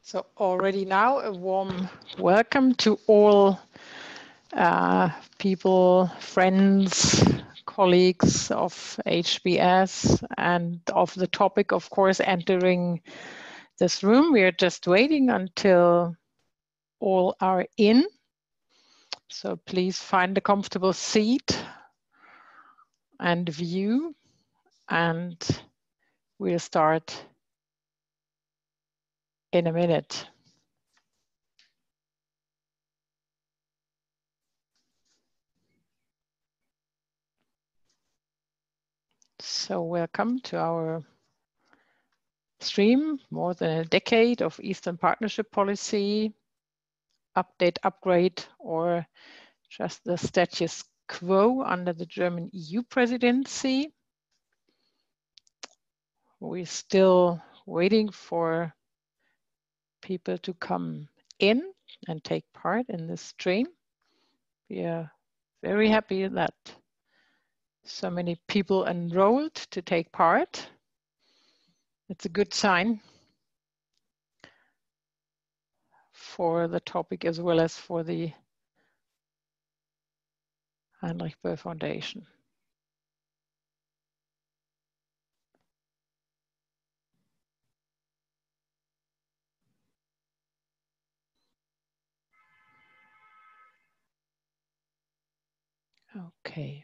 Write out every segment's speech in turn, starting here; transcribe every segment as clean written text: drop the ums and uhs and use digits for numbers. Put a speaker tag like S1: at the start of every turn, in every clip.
S1: So already now a warm welcome to all people, friends, colleagues of HBS and of the topic, of course, entering this room. We are just waiting until all are in. So please find a comfortable seat and view, and we'll start in a minute. So welcome to our stream, more than a decade of Eastern Partnership policy, update, upgrade, or just the status quo under the German EU presidency. We're still waiting for people to come in and take part in this stream. We are very happy that so many people enrolled to take part. It's a good sign for the topic as well as for the Heinrich-Böll Foundation. Okay.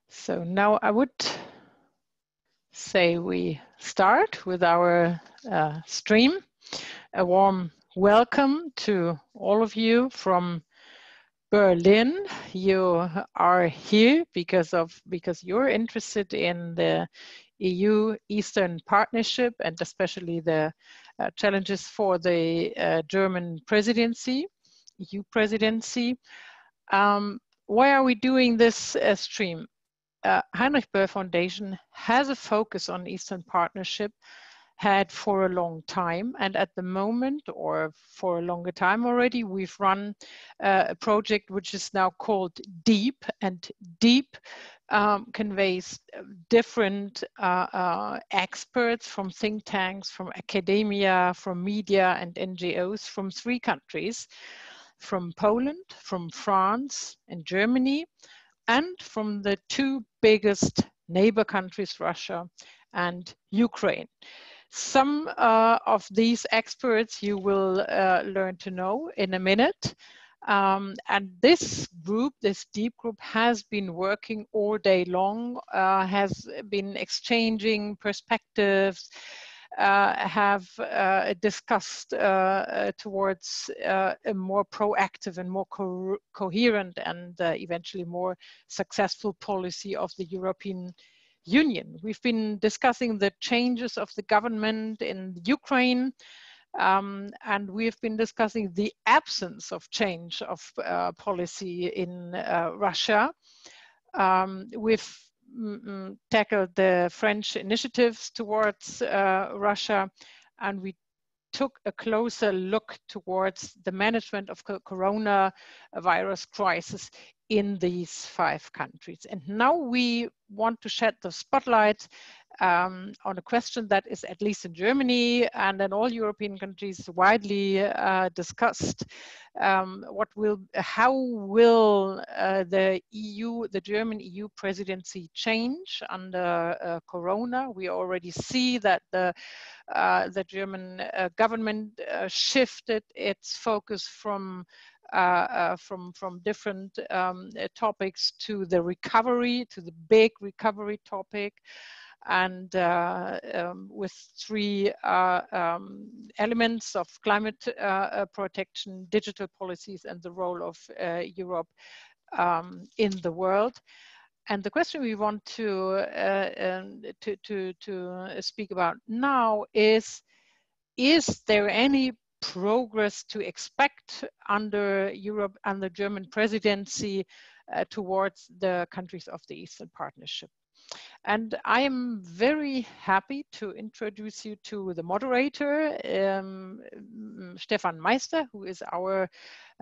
S1: So now I would say we start with our stream. A warm welcome to all of you from Berlin. You are here because you're interested in the EU Eastern Partnership and especially the challenges for the German presidency, EU presidency. Why are we doing this stream? Heinrich-Böll Foundation has a focus on Eastern Partnership, had for a long time, and at the moment, or for a longer time already, we've run a project which is now called DEEP, and DEEP conveys different experts from think tanks, from academia, from media and NGOs from 3 countries, from Poland, from France and Germany, and from the 2 biggest neighbor countries, Russia and Ukraine. Some of these experts you will learn to know in a minute. And this group, this DEEP group, has been working all day long, has been exchanging perspectives, have discussed towards a more proactive and more coherent and eventually more successful policy of the European Union. We've been discussing the changes of the government in Ukraine, and we've been discussing the absence of change of policy in Russia. We've tackled the French initiatives towards Russia, and we took a closer look towards the management of the coronavirus crisis in these 5 countries. And now we want to shed the spotlight on a question that is, at least in Germany and in all European countries, widely discussed. How will the German EU presidency change under Corona? We already see that the German government shifted its focus from different topics to the recovery, to the big recovery topic, and with 3 elements of climate protection, digital policies, and the role of Europe in the world. And the question we want to speak about now is there any progress to expect under Europe and the German presidency towards the countries of the Eastern Partnership? And I am very happy to introduce you to the moderator, Stefan Meister, who is our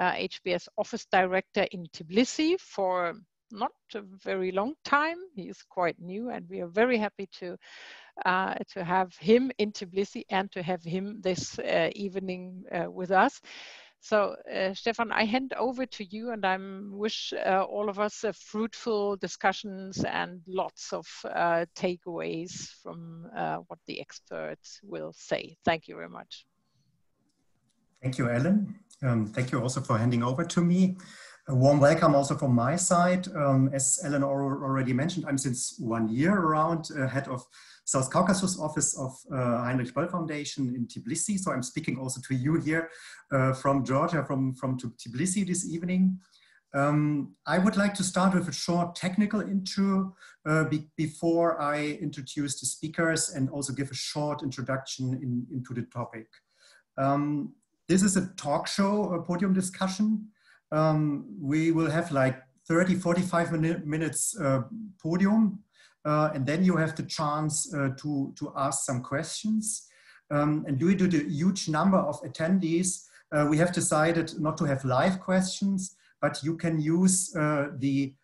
S1: HBS office director in Tbilisi for not a very long time. He is quite new, and we are very happy to to have him in Tbilisi and to have him this evening with us. So, Stefan, I hand over to you, and I wish all of us fruitful discussions and lots of takeaways from what the experts will say. Thank you very much.
S2: Thank you, Ellen. Thank you also for handing over to me. A warm welcome also from my side. As Ellen already mentioned, I'm since 1 year around head of South Caucasus office of Heinrich-Böll Foundation in Tbilisi. So I'm speaking also to you here from Georgia, from Tbilisi this evening. I would like to start with a short technical intro before I introduce the speakers and also give a short introduction into the topic. This is a talk show, a podium discussion. We will have like 30-45 minutes podium. And then you have the chance to ask some questions. And due to the huge number of attendees, we have decided not to have live questions, but you can use the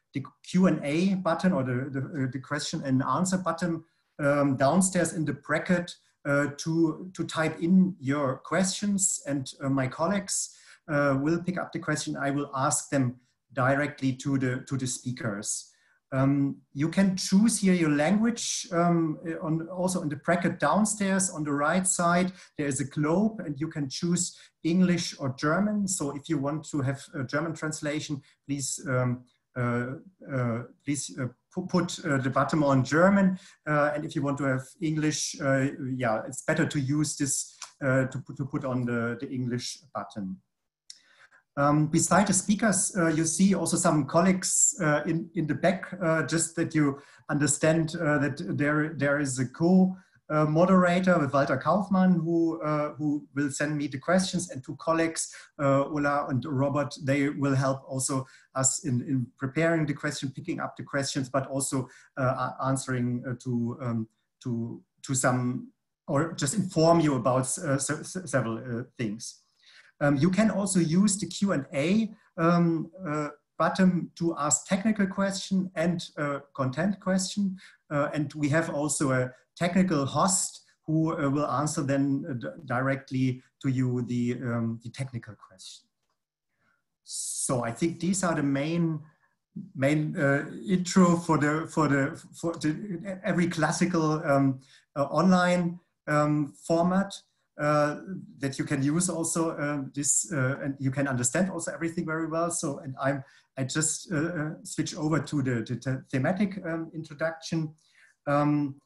S2: Q&A button or the question and answer button downstairs in the bracket to type in your questions, and my colleagues will pick up the question. I will ask them directly to the speakers. You can choose here your language. Also in the bracket downstairs on the right side, there is a globe and you can choose English or German. So if you want to have a German translation, please put the button on German. And if you want to have English, yeah, it's better to use this to put on the English button. Beside the speakers, you see also some colleagues in the back, just that you understand that there is a co-moderator with Walter Kaufmann who will send me the questions, and two colleagues, Ola and Robert, they will help also us in preparing the question, picking up the questions, but also answering to some, or just inform you about several things. You can also use the Q&A button to ask technical question and content question. And we have also a technical host who will answer then directly to you the technical question. So I think these are the main intro for every classical online format. That you can use also and you can understand also everything very well. So, and I just switch over to the thematic introduction. In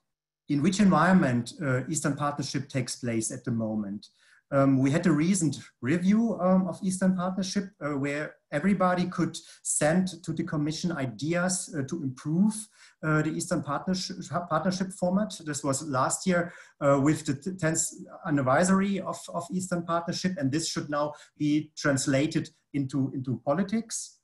S2: which environment Eastern Partnership takes place at the moment? We had a recent review of Eastern Partnership where everybody could send to the Commission ideas to improve the Eastern Partnership format. This was last year with the 10th anniversary of Eastern Partnership, and this should now be translated into politics.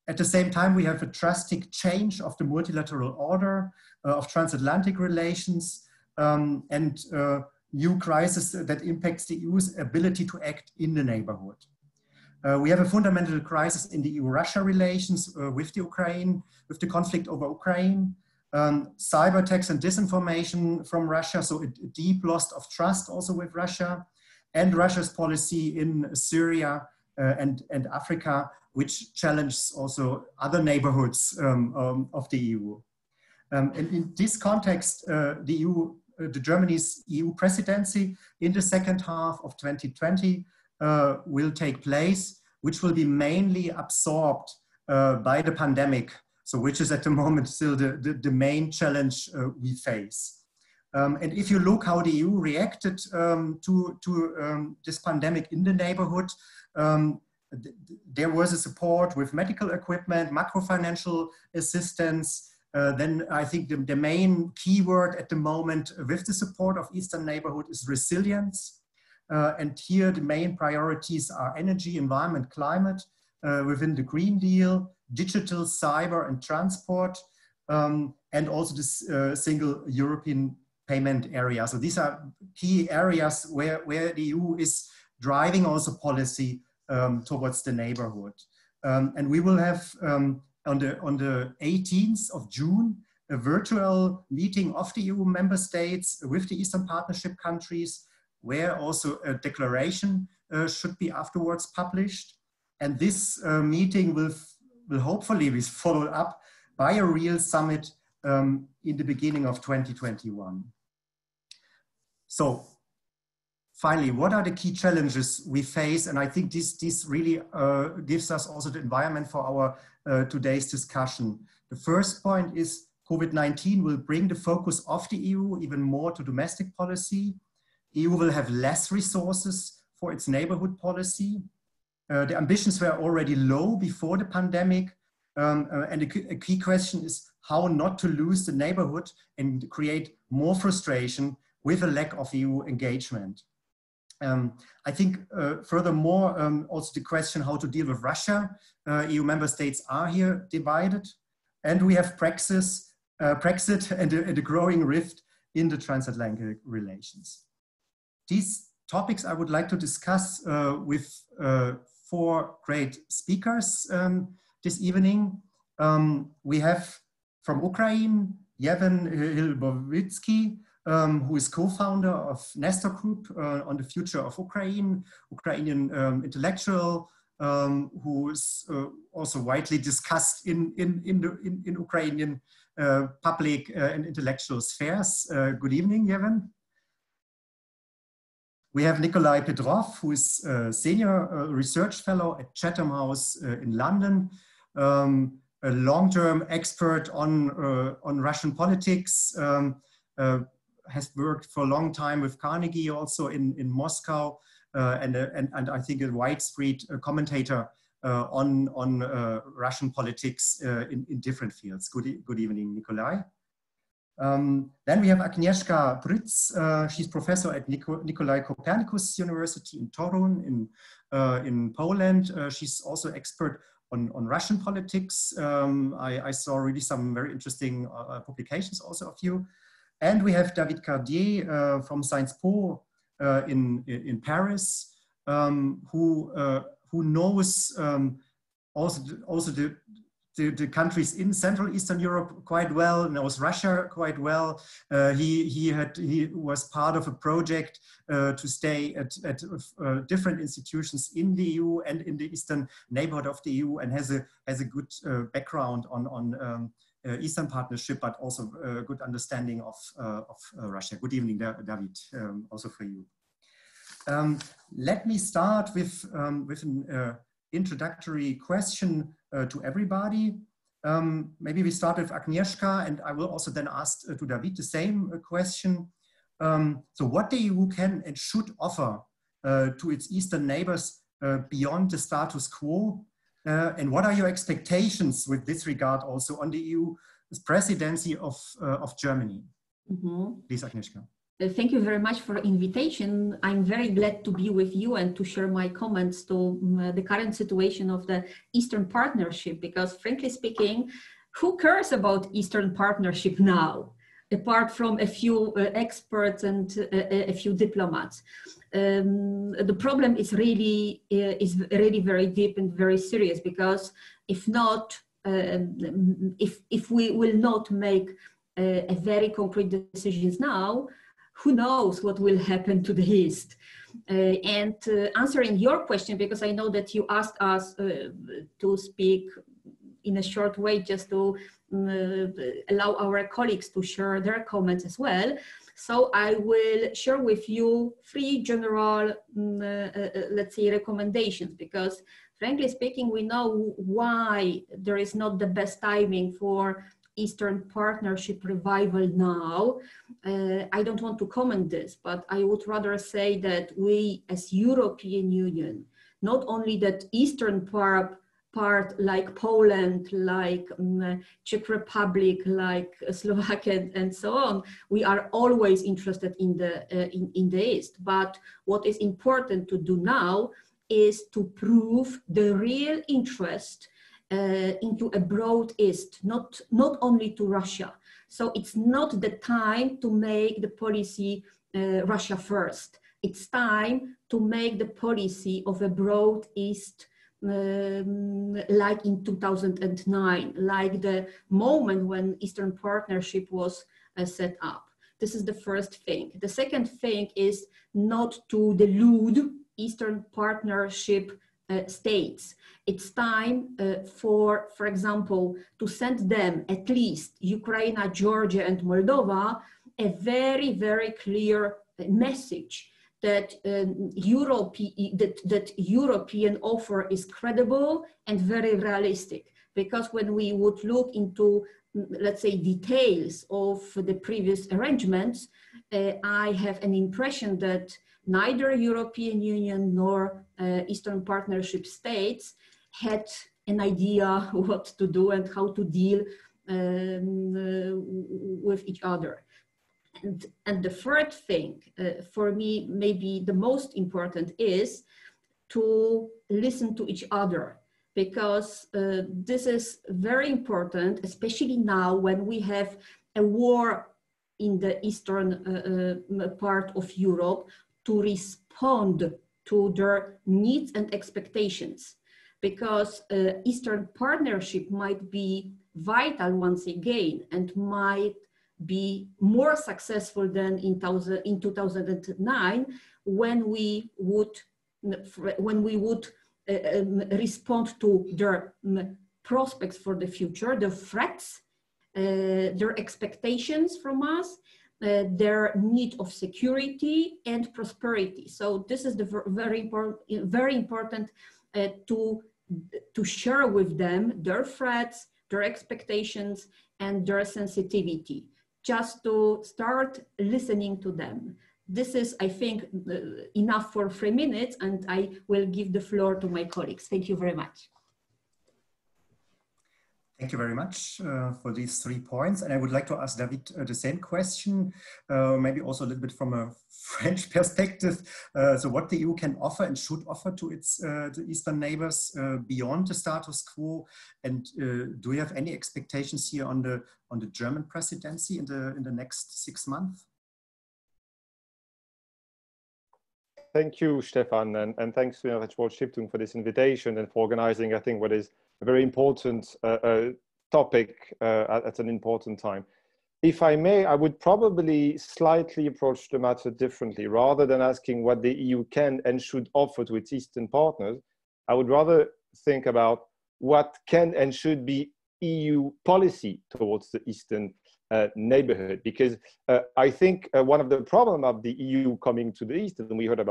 S2: At the same time, we have a drastic change of the multilateral order of transatlantic relations and new crisis that impacts the EU's ability to act in the neighborhood. We have a fundamental crisis in the EU-Russia relations with the Ukraine, with the conflict over Ukraine, cyber attacks and disinformation from Russia, so a deep loss of trust also with Russia, and Russia's policy in Syria and Africa, which challenges also other neighborhoods of the EU. And in this context, Germany's EU presidency in the second half of 2020 will take place, which will be mainly absorbed by the pandemic, so which is at the moment still the main challenge we face. And if you look how the EU reacted to this pandemic in the neighborhood, there was a support with medical equipment, macro-financial assistance. Then I think the main keyword at the moment with the support of Eastern neighborhood is resilience. And here the main priorities are energy, environment, climate, within the Green Deal, digital, cyber and transport, and also this single European payment area. So these are key areas where the EU is driving also policy towards the neighborhood. And we will have on the 18th of June, a virtual meeting of the EU member states with the Eastern Partnership countries, where also a declaration should be afterwards published. And this meeting will hopefully be followed up by a real summit in the beginning of 2021. So finally, what are the key challenges we face? And I think this really gives us also the environment for our today's discussion. The first point is COVID-19 will bring the focus of the EU even more to domestic policy. EU will have less resources for its neighborhood policy. The ambitions were already low before the pandemic. And a key question is how not to lose the neighborhood and create more frustration with a lack of EU engagement. I think furthermore, also the question how to deal with Russia. EU member states are here divided, and we have Brexit and a growing rift in the transatlantic relations. These topics I would like to discuss with 4 great speakers this evening. We have from Ukraine, Yevhen Hilbovitsky, who is co-founder of Nestor Group on the future of Ukraine, Ukrainian intellectual, who is also widely discussed in Ukrainian public and intellectual spheres. Good evening, Yevhen. We have Nikolai Petrov, who is a senior research fellow at Chatham House in London, a long-term expert on Russian politics, has worked for a long time with Carnegie also in Moscow, and I think a widespread commentator on Russian politics in different fields. Good evening, Nikolai. Then we have Agnieszka Bryc. She's professor at Nikolai Copernicus University in Torun in Poland. She's also expert on Russian politics. I saw really some very interesting publications also of you. And we have David Cardier from Sciences Po in Paris, who knows also the countries in Central Eastern Europe quite well, knows Russia quite well. He was part of a project to stay at different institutions in the EU and in the eastern neighborhood of the EU, and has a good background on Eastern Partnership, but also a good understanding of Russia. Good evening, David, also for you. Let me start with an introductory question to everybody. Maybe we start with Agnieszka, and I will also then ask to David the same question. So what the EU can and should offer to its Eastern neighbors beyond the status quo? And what are your expectations with this regard also on the EU's presidency of Germany? Mm-hmm. Please, Agnieszka.
S3: Thank you very much for the invitation. I'm very glad to be with you and to share my comments to the current situation of the Eastern Partnership, because frankly speaking, who cares about Eastern Partnership now, apart from a few experts and a few diplomats? The problem is really very deep and very serious, because if not, if we will not make a very concrete decisions now, who knows what will happen to the East? And answering your question, because I know that you asked us to speak in a short way, just to allow our colleagues to share their comments as well. So I will share with you 3 general, let's say, recommendations, because frankly speaking, we know why there is not the best timing for Eastern Partnership revival now. I don't want to comment this, but I would rather say that we as European Union, not only that Eastern part like Poland, like Czech Republic, like Slovakia and so on, we are always interested in the East. But what is important to do now is to prove the real interest into a broad East, not only to Russia. So it's not the time to make the policy Russia first. It's time to make the policy of a broad East like in 2009, like the moment when Eastern Partnership was set up. This is the first thing. The second thing is not to delude Eastern Partnership states. It's time for example, to send them, at least Ukraine, Georgia, and Moldova, a very, very clear message that that European offer is credible and very realistic. Because when we would look into, let's say, details of the previous arrangements, I have an impression that neither European Union nor Eastern Partnership states had an idea what to do and how to deal with each other. And the third thing, for me, maybe the most important, is to listen to each other, because this is very important, especially now when we have a war in the eastern part of Europe, to respond to their needs and expectations. Because Eastern Partnership might be vital once again and might be more successful than in 2009, when we would respond to their prospects for the future, the threats, their expectations from us, their need of security and prosperity. So this is the very important to share with them their threats, their expectations, and their sensitivity, just to start listening to them. This is, I think, enough for 3 minutes, and I will give the floor to my colleagues. Thank you very much.
S2: Thank you very much for these 3 points. And I would like to ask David the same question, maybe also a little bit from a French perspective. So what the EU can offer and should offer to its the Eastern neighbors beyond the status quo? And do you have any expectations here on the German presidency in the next 6 months?
S4: Thank you, Stefan, and thanks to Heinrich-Böll-Stiftung for this invitation and for organizing, I think, what is a very important topic at an important time. If I may, I would probably slightly approach the matter differently. Rather than asking what the EU can and should offer to its Eastern partners, I would rather think about what can and should be EU policy towards the Eastern neighborhood, because I think one of the problems of the EU coming to the East, and we heard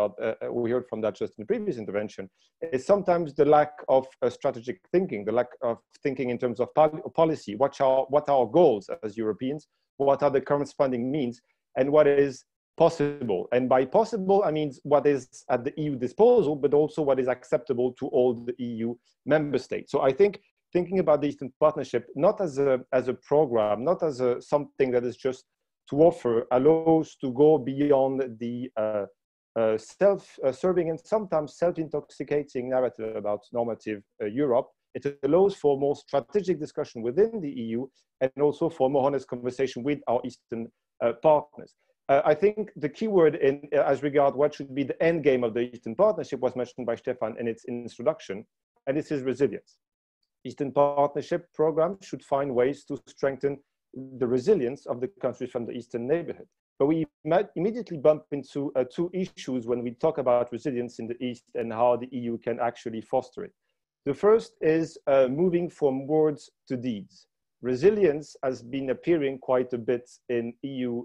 S4: from that just in the previous intervention, is sometimes the lack of strategic thinking, the lack of thinking in terms of policy. What are our goals as Europeans? What are the corresponding means? And what is possible? And by possible, I mean what is at the EU disposal, but also what is acceptable to all the EU member states. So I think thinking about the Eastern Partnership, not as a program, not as something that is just to offer, allows to go beyond the self-serving and sometimes self-intoxicating narrative about normative Europe. It allows for more strategic discussion within the EU and also for more honest conversation with our Eastern partners. I think the key word as regard what should be the end game of the Eastern Partnership was mentioned by Stefan in its introduction, and this is resilience. Eastern Partnership programs should find ways to strengthen the resilience of the countries from the Eastern neighborhood. But we might immediately bump into 2 issues when we talk about resilience in the East and how the EU can actually foster it. The first is moving from words to deeds. Resilience has been appearing quite a bit in EU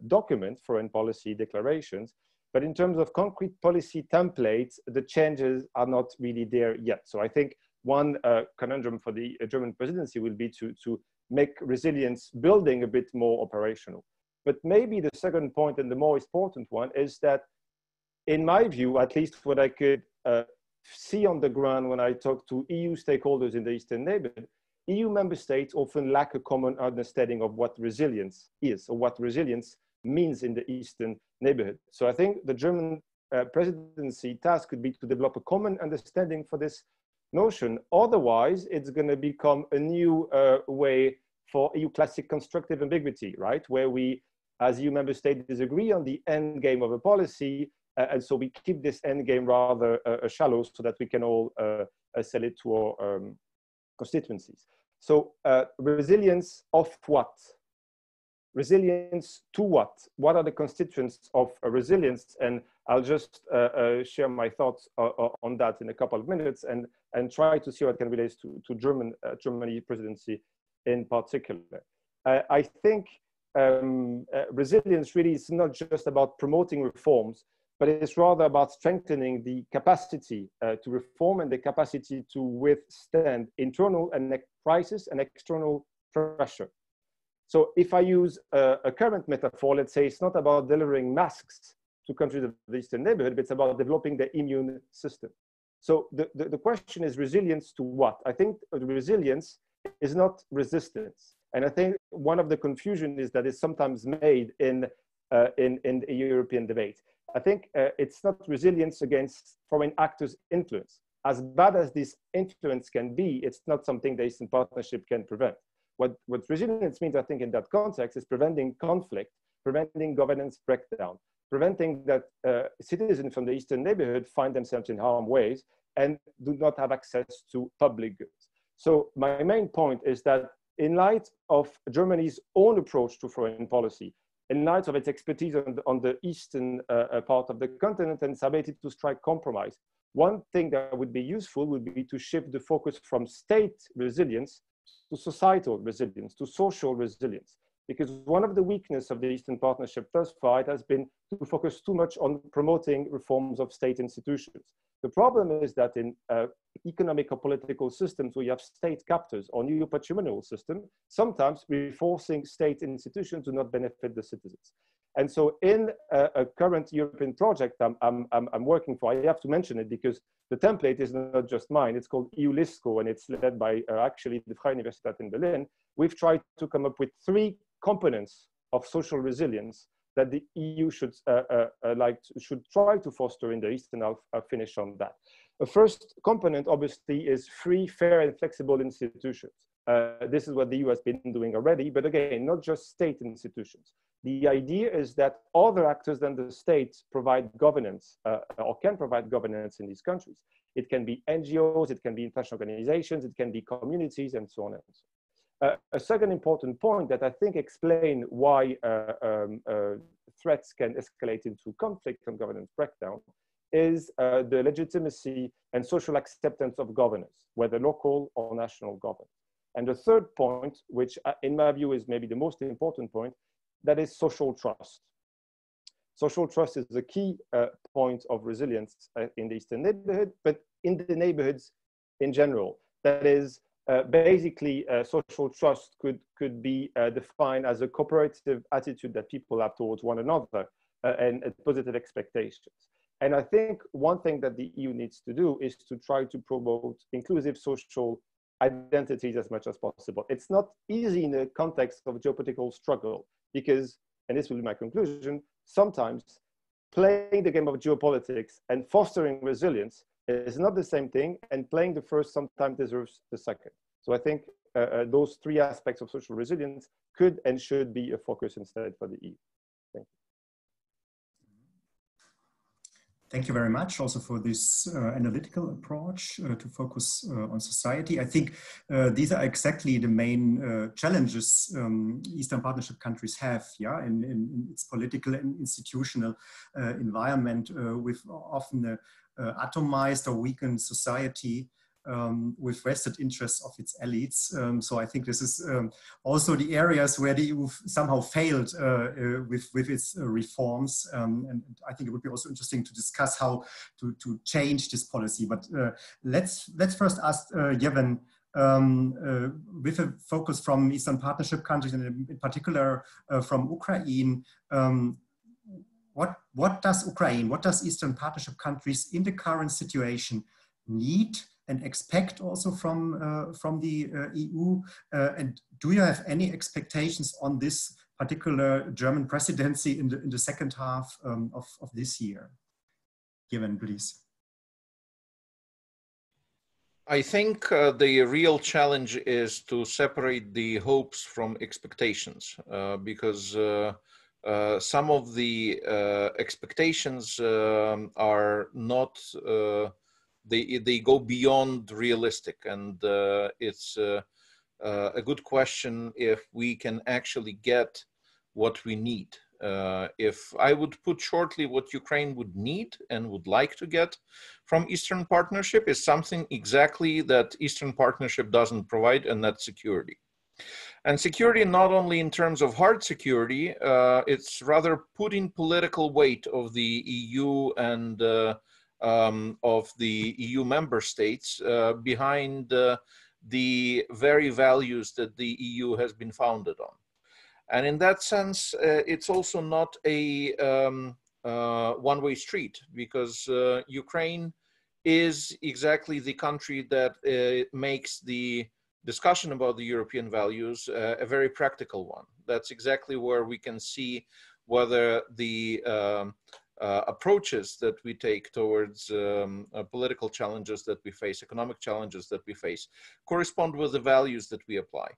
S4: documents, foreign policy declarations, but in terms of concrete policy templates, the changes are not really there yet. So I think one conundrum for the German presidency will be to make resilience building a bit more operational. But maybe the second point and the more important one is that, in my view, at least what I could see on the ground when I talk to EU stakeholders in the Eastern neighborhood, EU member states often lack a common understanding of what resilience is or what resilience means in the Eastern neighborhood. So I think the German presidency task could be to develop a common understanding for this notion. Otherwise, it's going to become a new way for EU classic constructive ambiguity, right? Where we, as EU member states, disagree on the end game of a policy, And so we keep this end game rather shallow so that we can all sell it to our constituencies. So resilience of what? Resilience to what? What are the constituents of resilience? And I'll just share my thoughts on that in a couple of minutes and try to see how it can relate to Germany presidency in particular. I think resilience really is not just about promoting reforms, but it's rather about strengthening the capacity to reform and the capacity to withstand internal crisis and external pressure. So if I use a current metaphor, let's say it's not about delivering masks to countries of the Eastern neighborhood, but it's about developing the immune system. So the question is resilience to what? I think resilience is not resistance. And I think one of the confusion is that it's sometimes made in the European debate. I think it's not resilience against foreign actors' influence. As bad as this influence can be, it's not something the Eastern Partnership can prevent. What resilience means, I think, in that context is preventing conflict, preventing governance breakdown, preventing that citizens from the Eastern neighborhood find themselves in harm's way and do not have access to public goods. So my main point is that in light of Germany's own approach to foreign policy, in light of its expertise on the eastern part of the continent and its ability to strike compromise, one thing that would be useful would be to shift the focus from state resilience to societal resilience, to social resilience. Because one of the weaknesses of the Eastern Partnership thus far has been to focus too much on promoting reforms of state institutions. The problem is that in economic or political systems where you have state captors or new patrimonial system, sometimes reinforcing state institutions do not benefit the citizens. And so in a current European project I'm working for, I have to mention it because the template is not just mine, it's called EU-LISCO and it's led by actually the Freie Universität in Berlin. We've tried to come up with 3 components of social resilience that the EU should try to foster in the East, and I'll finish on that. The first component, obviously, is free, fair, and flexible institutions. This is what the EU has been doing already, but again, not just state institutions. The idea is that other actors than the state provide governance or can provide governance in these countries. It can be NGOs, it can be international organizations, it can be communities, and so on and so on. A second important point that I think explains why threats can escalate into conflict and governance breakdown is the legitimacy and social acceptance of governance, whether local or national governance. And the third point, which in my view is maybe the most important point, that is social trust. Social trust is the key point of resilience in the Eastern neighborhood, but in the neighborhoods in general. That is, basically, social trust could be defined as a cooperative attitude that people have towards one another and positive expectations. And I think one thing that the EU needs to do is to try to promote inclusive social identities as much as possible. It's not easy in the context of geopolitical struggle because, and this will be my conclusion, sometimes playing the game of geopolitics and fostering resilience is not the same thing, and playing the first sometimes deserves the second. So I think those 3 aspects of social resilience could and should be a focus instead for the EU. Thank you.
S2: Thank you very much also for this analytical approach to focus on society. I think these are exactly the main challenges Eastern Partnership countries have, yeah, in its political and institutional environment with often atomized or weakened society with vested interests of its elites. So I think this is also the areas where the EU somehow failed with its reforms. And I think it would be also interesting to discuss how to change this policy. But let's first ask Jeven, with a focus from Eastern Partnership countries and in particular from Ukraine, what does Eastern Partnership countries in the current situation need and expect also from the EU? And do you have any expectations on this particular German presidency in the second half of this year? Jeven, please.
S5: I think the real challenge is to separate the hopes from expectations, because some of the expectations are not, they go beyond realistic, and it's a good question if we can actually get what we need. If I would put shortly what Ukraine would need and would like to get from Eastern Partnership is something exactly that Eastern Partnership doesn't provide, and that's security. And security not only in terms of hard security, it's rather putting political weight of the EU and of the EU member states behind the very values that the EU has been founded on. And in that sense, it's also not a one-way street, because Ukraine is exactly the country that makes the discussion about the European values a very practical one. That's exactly where we can see whether the approaches that we take towards political challenges that we face, economic challenges that we face, correspond with the values that we apply.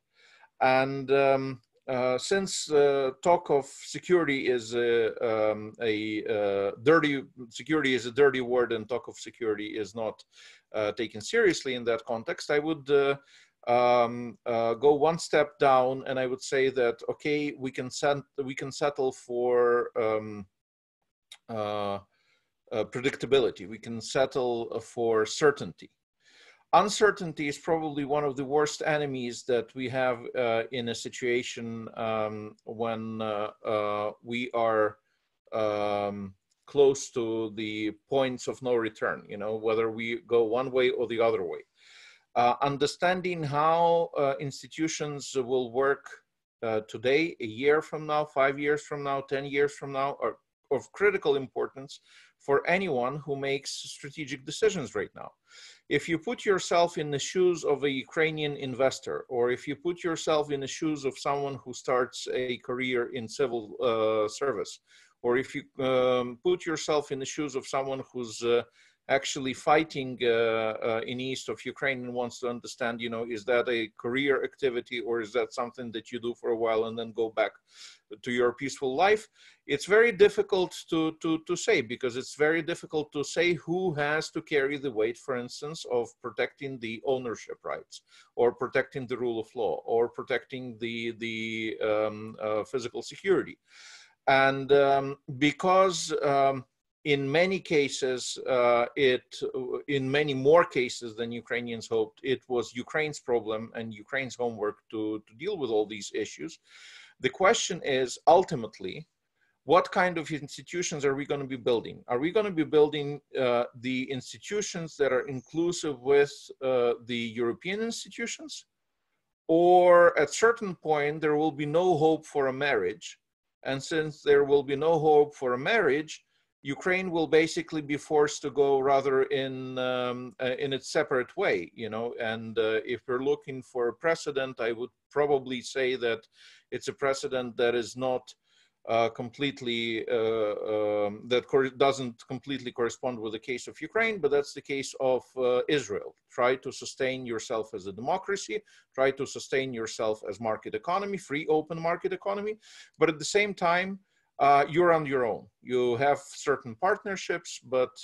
S5: And since talk of security is a dirty word, and talk of security is not taken seriously in that context, I would go one step down, and I would say that, okay, we can settle for predictability. We can settle for certainty. Uncertainty is probably one of the worst enemies that we have in a situation when we are close to the points of no return, you know, whether we go one way or the other way. Understanding how institutions will work today, a year from now, 5 years from now, 10 years from now, are of critical importance for anyone who makes strategic decisions right now. If you put yourself in the shoes of a Ukrainian investor, or if you put yourself in the shoes of someone who starts a career in civil service, or if you put yourself in the shoes of someone who's actually fighting in east of Ukraine and wants to understand, you know, is that a career activity, or is that something that you do for a while and then go back to your peaceful life? It's very difficult to say, because it's very difficult to say who has to carry the weight, for instance, of protecting the ownership rights, or protecting the rule of law, or protecting the physical security. And because in many cases, in many more cases than Ukrainians hoped, it was Ukraine's problem and Ukraine's homework to deal with all these issues. The question is, ultimately, what kind of institutions are we going to be building? Are we going to be building the institutions that are inclusive with the European institutions? Or at a certain point, there will be no hope for a marriage. And since there will be no hope for a marriage, Ukraine will basically be forced to go rather in its separate way, you know. And if we're looking for a precedent, I would probably say that it's a precedent that is not completely, doesn't completely correspond with the case of Ukraine, but that's the case of Israel. Try to sustain yourself as a democracy, try to sustain yourself as market economy, free, open market economy, but at the same time, you're on your own. You have certain partnerships, but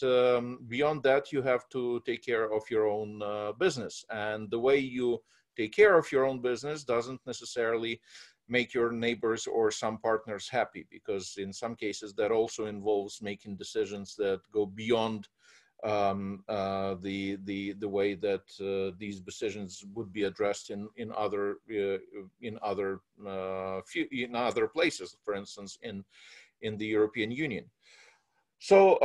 S5: beyond that, you have to take care of your own business. And the way you take care of your own business doesn't necessarily make your neighbors or some partners happy, because in some cases that also involves making decisions that go beyond the way that these decisions would be addressed in other places, for instance, in the European Union. So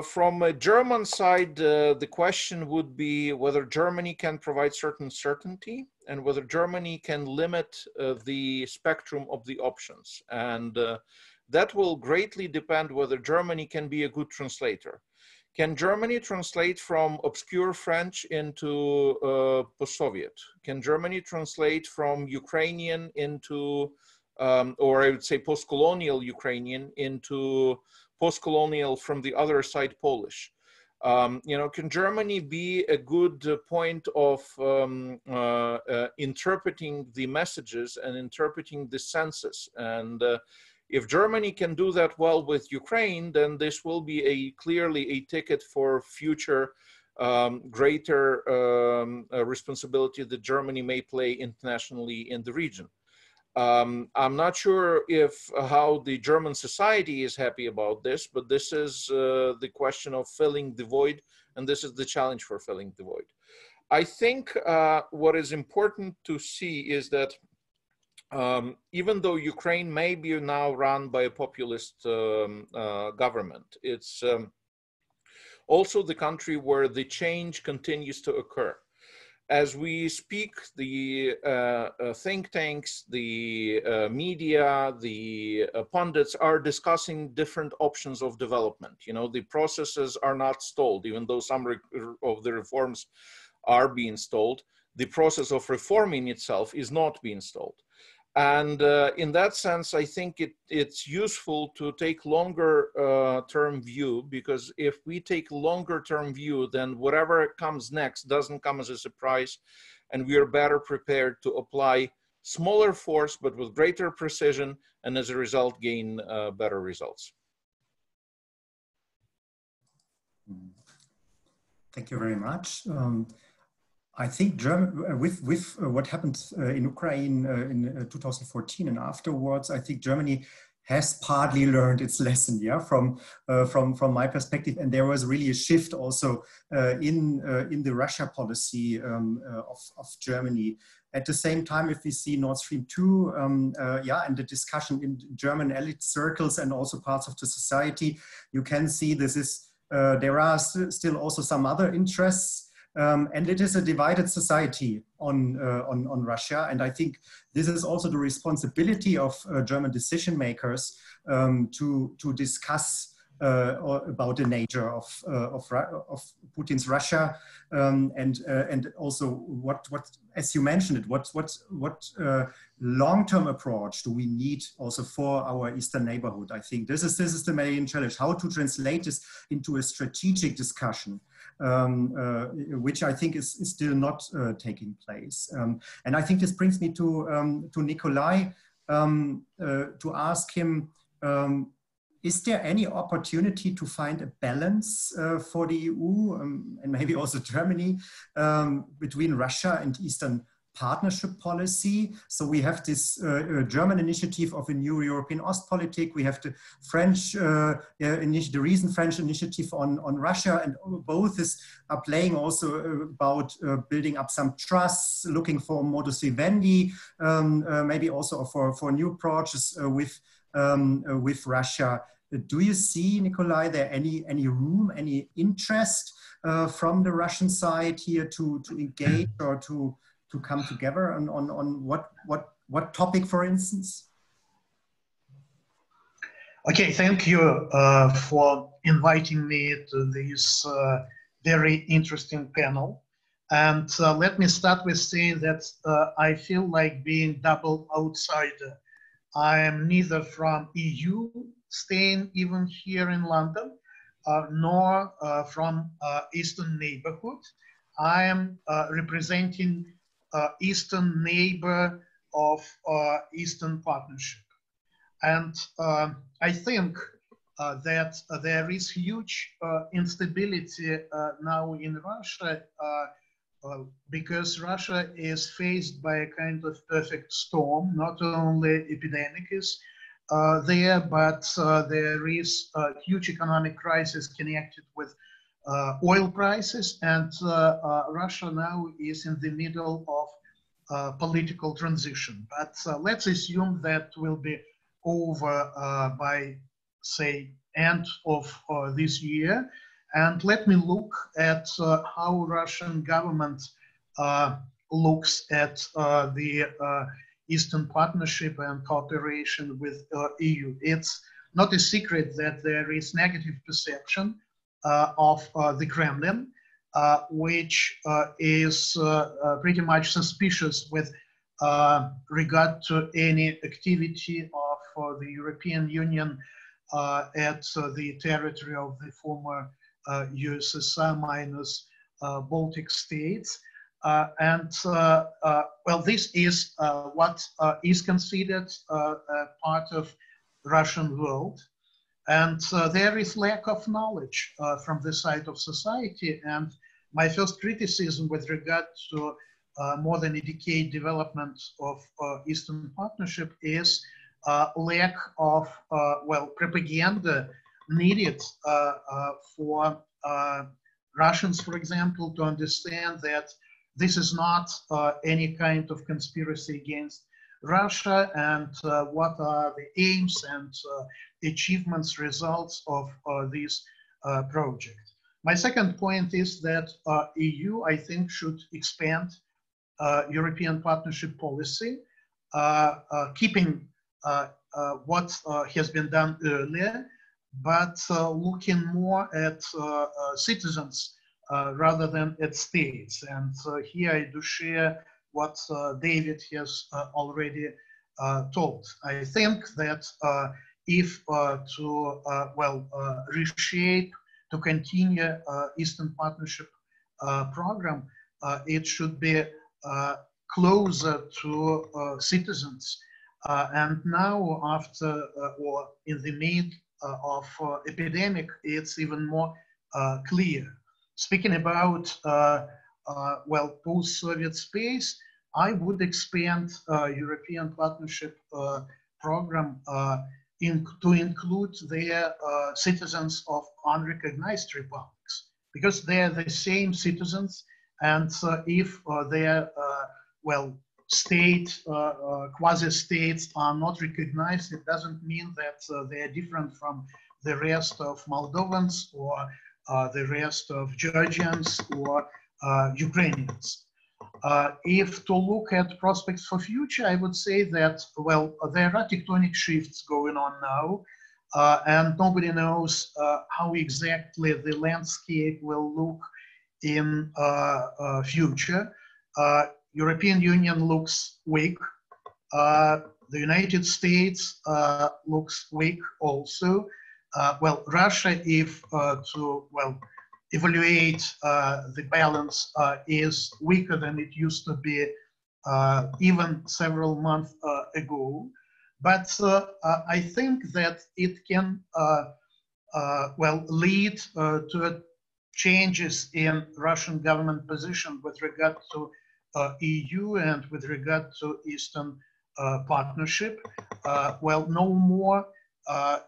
S5: from a German side, the question would be whether Germany can provide certain certainty and whether Germany can limit the spectrum of the options. And that will greatly depend whether Germany can be a good translator. Can Germany translate from obscure French into post-Soviet? Can Germany translate from Ukrainian into, or I would say post-colonial Ukrainian into post-colonial from the other side Polish? You know, can Germany be a good point of interpreting the messages and interpreting the senses? And If Germany can do that well with Ukraine, then this will be clearly a ticket for future greater responsibility that Germany may play internationally in the region. I'm not sure how the German society is happy about this, but this is the question of filling the void, and this is the challenge for filling the void. I think what is important to see is that even though Ukraine may be now run by a populist government, it's also the country where the change continues to occur. As we speak, the think tanks, the media, the pundits are discussing different options of development. You know, the processes are not stalled, even though some of the reforms are being stalled. The process of reforming itself is not being stalled. And in that sense, I think it's useful to take longer term view, because if we take longer term view, then whatever comes next doesn't come as a surprise, and we are better prepared to apply smaller force, but with greater precision, and as a result, gain better results.
S2: Thank you very much. I think with what happened in Ukraine in 2014 and afterwards, I think Germany has partly learned its lesson, yeah, from my perspective, and there was really a shift also in the Russia policy of Germany. At the same time, if we see Nord Stream 2, yeah, and the discussion in German elite circles and also parts of the society, you can see this is there are still also some other interests. And it is a divided society on Russia. And I think this is also the responsibility of German decision makers to discuss about the nature of Putin's Russia, and also what as you mentioned it, what long-term approach do we need also for our eastern neighborhood? I think this is the main challenge: how to translate this into a strategic discussion, which I think is still not taking place. And I think this brings me to Nikolai, to ask him, is there any opportunity to find a balance for the EU and maybe also Germany between Russia and Eastern Partnership policy? So we have this German initiative of a new European Ostpolitik. We have the French, the recent French initiative on Russia, and both are playing also about building up some trust, looking for modus vivendi, maybe also for new approaches with Russia. Do you see, Nikolai, there any room, any interest from the Russian side here to engage or to come together on what topic, for instance?
S6: Okay, thank you for inviting me to this very interesting panel. And let me start with saying that I feel like being double outsider. I am neither from EU, staying even here in London, nor from Eastern neighborhood. I am representing Eastern neighbor of Eastern Partnership. And I think that there is huge instability now in Russia because Russia is faced by a kind of perfect storm. Not only epidemic is there, but there is a huge economic crisis connected with oil prices, and Russia now is in the middle of political transition. But let's assume that will be over by, say, end of this year. And let me look at how Russian government looks at the Eastern Partnership and cooperation with EU. It's not a secret that there is negative perception of the Kremlin, which is pretty much suspicious with regard to any activity of the European Union at the territory of the former USSR minus Baltic states. Well, this is what is considered part of Russian world. And there is lack of knowledge from the side of society. And my first criticism with regard to more than a decade development of Eastern Partnership is lack of, well, propaganda needed for Russians, for example, to understand that this is not any kind of conspiracy against Russia, and what are the aims and achievements, results of this project. My second point is that EU, I think, should expand European partnership policy, keeping what has been done earlier, but looking more at citizens rather than at states. And here I do share what David has already told. I think that if to reshape, to continue Eastern Partnership program, it should be closer to citizens. And now, after or in the mid of epidemic, it's even more clear. Speaking about well, post-Soviet space, I would expand European Partnership program to include their citizens of unrecognized republics, because they are the same citizens, and if their well, state, quasi-states are not recognized, it doesn't mean that they are different from the rest of Moldovans or the rest of Georgians or Ukrainians. If to look at prospects for future, I would say that, well, there are tectonic shifts going on now, and nobody knows how exactly the landscape will look in future. European Union looks weak. The United States looks weak also. Well, Russia, if to, well, evaluate the balance, is weaker than it used to be even several months ago. But I think that it can, well, lead to changes in Russian government position with regard to EU and with regard to Eastern Partnership. Well, no more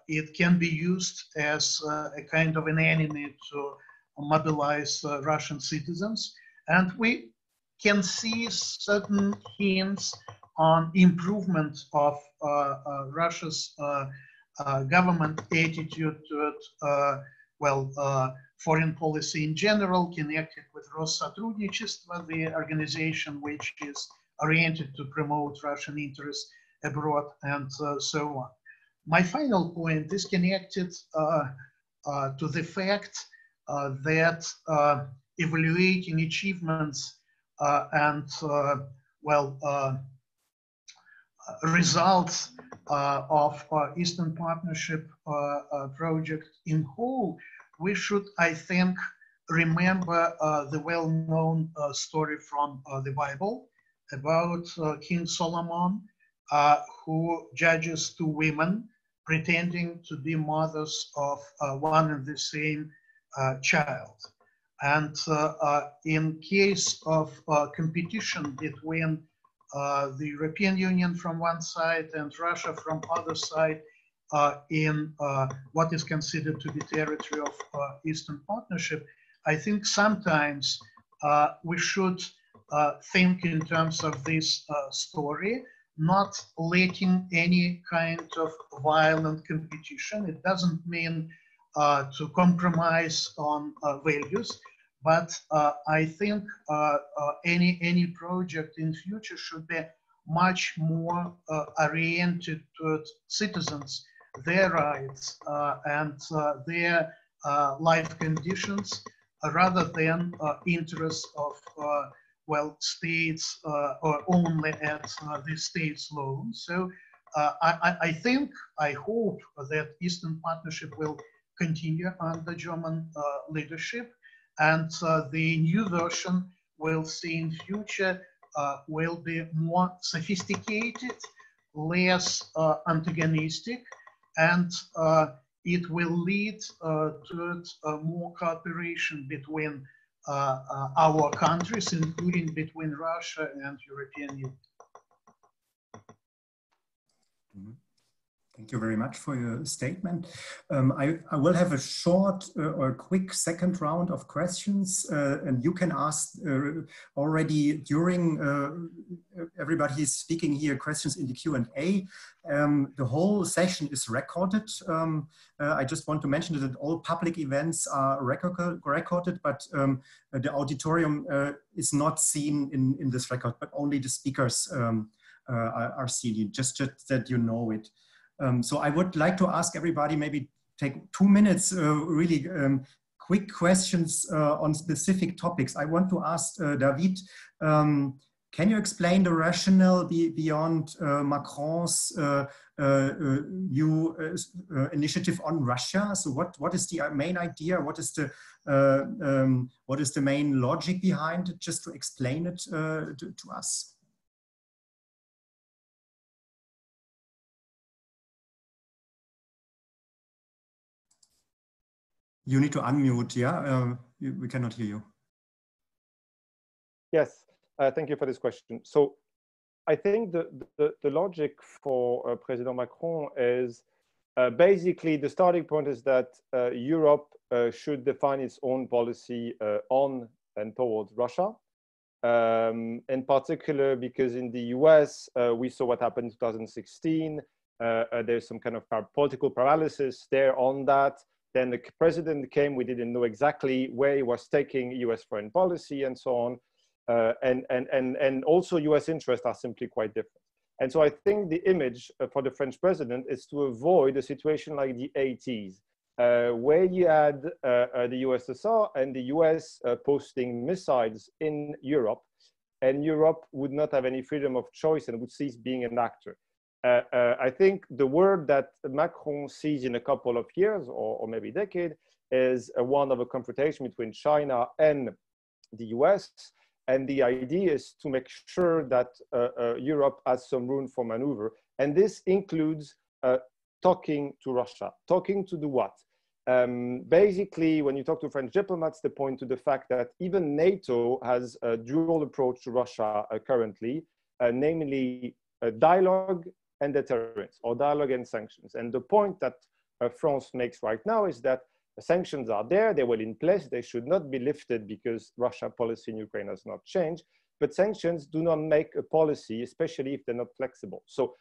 S6: it can be used as a kind of an enemy to mobilize Russian citizens. And we can see certain hints on improvement of Russia's government attitude toward, well, foreign policy in general, connected with Россотрудничество, the organization which is oriented to promote Russian interests abroad, and so on. My final point is connected to the fact that evaluating achievements and well, results of Eastern Partnership project in whole, we should, I think, remember the well-known story from the Bible about King Solomon, who judges two women pretending to be mothers of one and the same child. And in case of competition between the European Union from one side and Russia from other side in what is considered to be territory of Eastern Partnership, I think sometimes we should think in terms of this story, not letting any kind of violent competition. It doesn't mean to compromise on values, but I think any project in future should be much more oriented towards citizens, their rights and their life conditions, rather than interests of well, states or only at the state's loan. So I think, I hope that Eastern Partnership will continue under German leadership, and the new version we'll see in future will be more sophisticated, less antagonistic, and it will lead towards more cooperation between our countries, including between Russia and European Union.
S2: Mm-hmm. Thank you very much for your statement. I will have a short or quick second round of questions, and you can ask already during everybody is speaking here questions in the Q&A. The whole session is recorded. I just want to mention that all public events are recorded, but the auditorium is not seen in this record, but only the speakers are seen, just that you know it. So I would like to ask everybody, maybe take 2 minutes, really quick questions on specific topics. I want to ask David, can you explain the rationale beyond Macron's new initiative on Russia? So what is the main idea? What is the main logic behind it? Just to explain it to us. You need to unmute, yeah? We cannot hear you.
S4: Yes, thank you for this question. So I think the logic for President Macron is basically the starting point is that Europe should define its own policy on and towards Russia. In particular, because in the US, we saw what happened in 2016. There's some kind of political paralysis there on that. Then the president came, we didn't know exactly where he was taking US foreign policy and so on. And also US interests are simply quite different. And so I think the image for the French president is to avoid a situation like the 80s, where you had the USSR and the US posting missiles in Europe, and Europe would not have any freedom of choice and would cease being an actor. I think the word that Macron sees in a couple of years or maybe decade is one of a confrontation between China and the US. And the idea is to make sure that Europe has some room for maneuver. And this includes talking to Russia. Talking to do what? Basically, when you talk to French diplomats, they point to the fact that even NATO has a dual approach to Russia currently, namely a dialogue and deterrence, or dialogue and sanctions. And the point that France makes right now is that sanctions are there, they were in place, they should not be lifted because Russian policy in Ukraine has not changed, but sanctions do not make a policy, especially if they're not flexible. So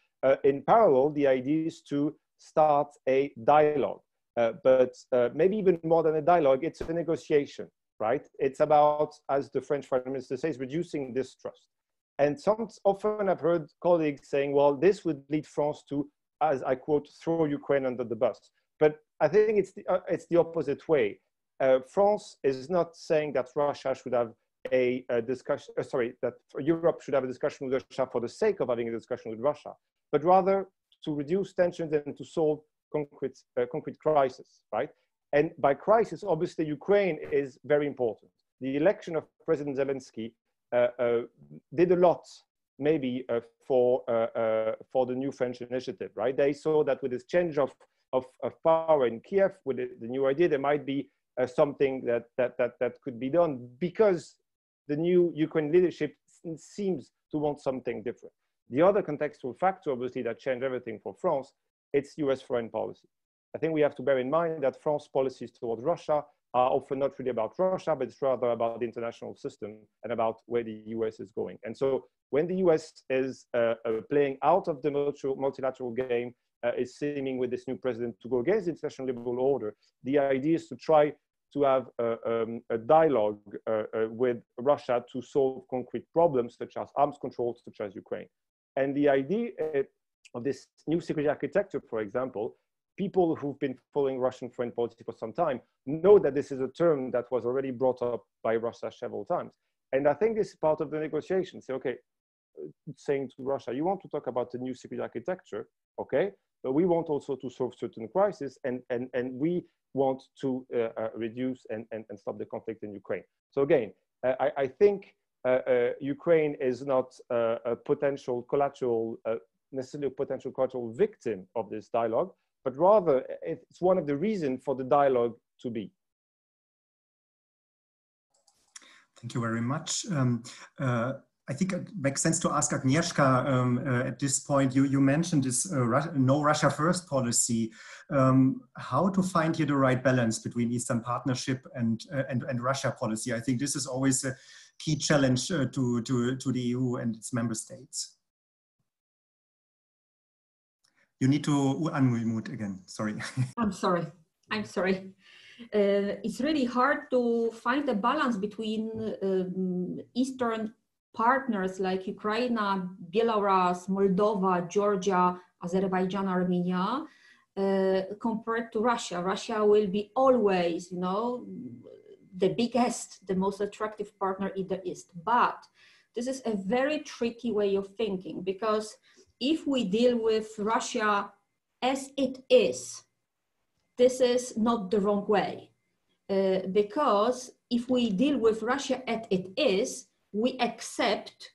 S4: in parallel, the idea is to start a dialogue, but maybe even more than a dialogue, it's a negotiation, right? It's about, as the French Foreign Minister says, reducing distrust. And often I've heard colleagues saying, well, this would lead France to, as I quote, throw Ukraine under the bus. But I think it's the opposite way. France is not saying that Russia should have a discussion, that Europe should have a discussion with Russia for the sake of having a discussion with Russia, but rather to reduce tensions and to solve concrete crisis, right? And by crisis, obviously, Ukraine is very important. The election of President Zelensky did a lot, maybe for the new French initiative, right? They saw that with this change of power in Kiev, with the new idea, there might be something that could be done because the new Ukraine leadership seems to want something different. The other contextual factor, obviously, that changed everything for France, it's US foreign policy. I think we have to bear in mind that France's policies towards Russia are often not really about Russia, but it's rather about the international system and about where the US is going. And so when the US is playing out of the multilateral game, is seeming with this new president to go against the international liberal order, the idea is to try to have a dialogue with Russia to solve concrete problems such as arms control, such as Ukraine. And the idea of this new security architecture, for example, people who've been following Russian foreign policy for some time know that this is a term that was already brought up by Russia several times. And I think this is part of the negotiation. Say, okay, saying to Russia, you want to talk about the new security architecture, okay, but we want also to solve certain crises, and we want to reduce and stop the conflict in Ukraine. So again, I think Ukraine is not a potential collateral, necessarily a potential collateral victim of this dialogue, but rather it's one of the reasons for the dialogue to be.
S2: Thank you very much. I think it makes sense to ask Agnieszka at this point. You mentioned this no Russia first policy. How to find here the right balance between Eastern Partnership and Russia policy? I think this is always a key challenge to the EU and its member states. You need to unmute again. Sorry.
S3: I'm sorry. I'm sorry. It's really hard to find a balance between Eastern partners like Ukraine, Belarus, Moldova, Georgia, Azerbaijan, Armenia, compared to Russia. Russia will be always, you know, the biggest, the most attractive partner in the East. But this is a very tricky way of thinking, because if we deal with Russia as it is, this is not the wrong way. Because if we deal with Russia as it is, we accept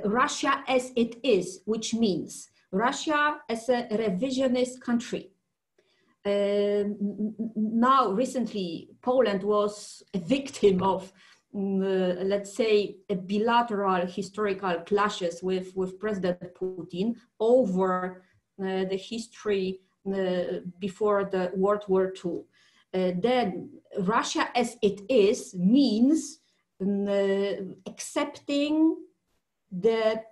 S3: Russia as it is, which means Russia as a revisionist country. Now, recently, Poland was a victim of, let's say, a bilateral historical clashes with President Putin over the history before the World War II. Then Russia as it is means accepting the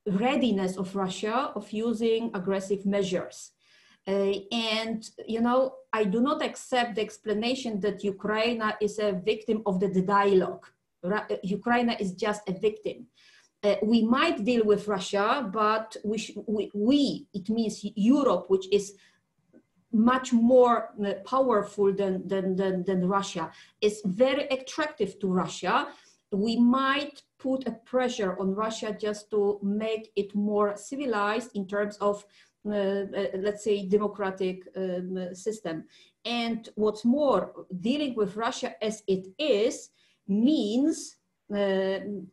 S3: readiness of Russia of using aggressive measures. And, you know, I do not accept the explanation that Ukraine is a victim of the dialogue. Ukraine is just a victim. We might deal with Russia, but it means Europe, which is much more powerful than Russia, is very attractive to Russia. We might put a pressure on Russia just to make it more civilized in terms of, let's say, democratic system. And what's more, dealing with Russia as it is means the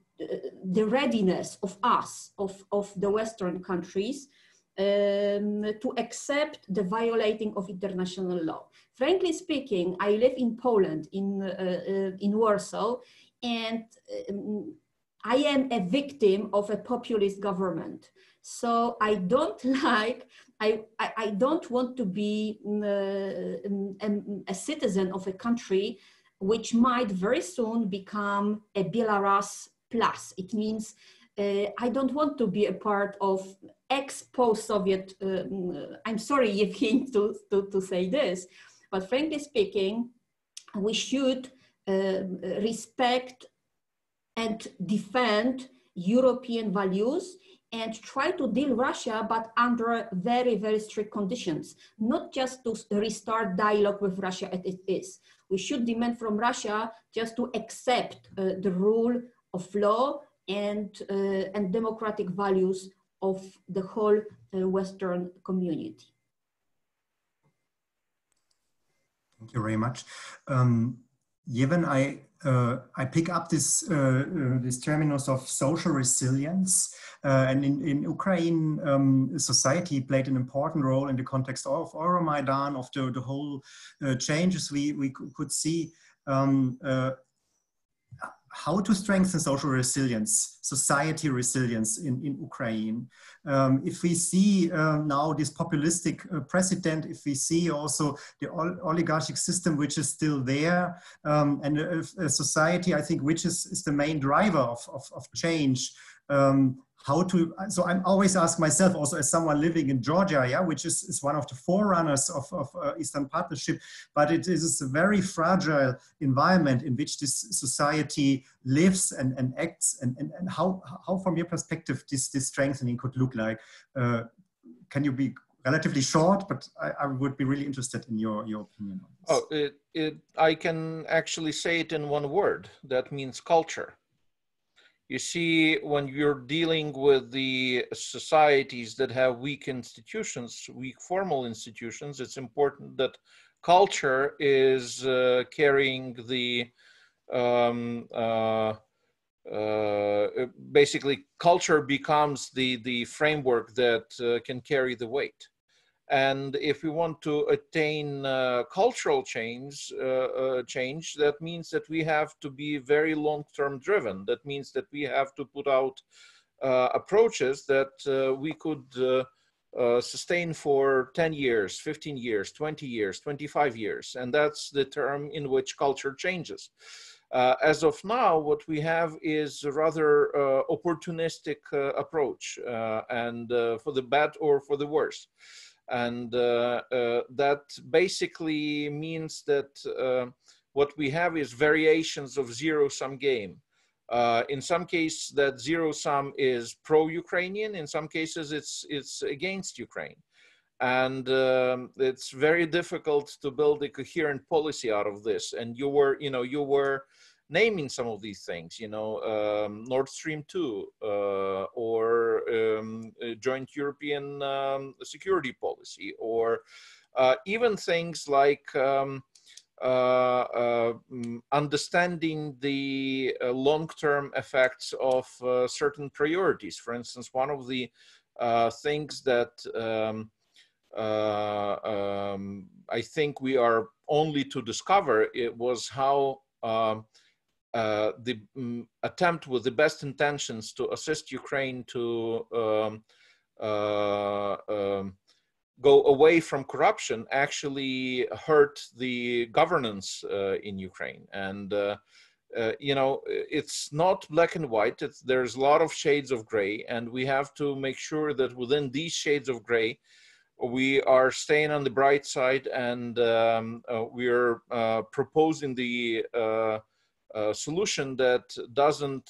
S3: readiness of us, of the Western countries, to accept the violating of international law. Frankly speaking, I live in Poland, in Warsaw, and I am a victim of a populist government. So I don't like, I don't want to be a citizen of a country which might very soon become a Belarus plus. It means I don't want to be a part of ex-post-Soviet, I'm sorry, Evgeny, to say this, but frankly speaking, we should respect and defend European values and try to deal Russia, but under very, very strict conditions, not just to restart dialogue with Russia as it is. We should demand from Russia just to accept the rule of law and democratic values of the whole Western community.
S2: Thank you very much. Yevhen, I pick up this terminus of social resilience, and in Ukraine, society played an important role in the context of Euromaidan, of the whole changes we could see. How to strengthen social resilience, society resilience in Ukraine. If we see now this populistic president, if we see also the oligarchic system which is still there, and a society, I think, which is the main driver of change, how to, so I'm always ask myself also as someone living in Georgia, yeah, which is one of the forerunners of Eastern Partnership, but it is a very fragile environment in which this society lives and acts, and how from your perspective this strengthening could look like. Can you be relatively short, but I would be really interested in your opinion on this.
S5: Oh, I can actually say it in one word. That means culture. You see, when you're dealing with the societies that have weak institutions, weak formal institutions, it's important that culture is carrying the, basically culture becomes the framework that can carry the weight. And if we want to attain cultural change, that means that we have to be very long-term driven. That means that we have to put out approaches that we could sustain for 10 years, 15 years, 20 years, 25 years. And that's the term in which culture changes. As of now, what we have is a rather opportunistic approach, and for the bad or for the worse. And that basically means that what we have is variations of zero-sum game. In some cases, that zero-sum is pro-Ukrainian. In some cases, it's against Ukraine. And it's very difficult to build a coherent policy out of this. And you were naming some of these things, Nord Stream 2 or joint European security policy, or even things like understanding the long-term effects of certain priorities. For instance, one of the things that I think we are only to discover, it was how the attempt with the best intentions to assist Ukraine to go away from corruption actually hurt the governance in Ukraine. And it's not black and white. There's a lot of shades of gray, and we have to make sure that within these shades of gray, we are staying on the bright side, and we're proposing the solution that doesn't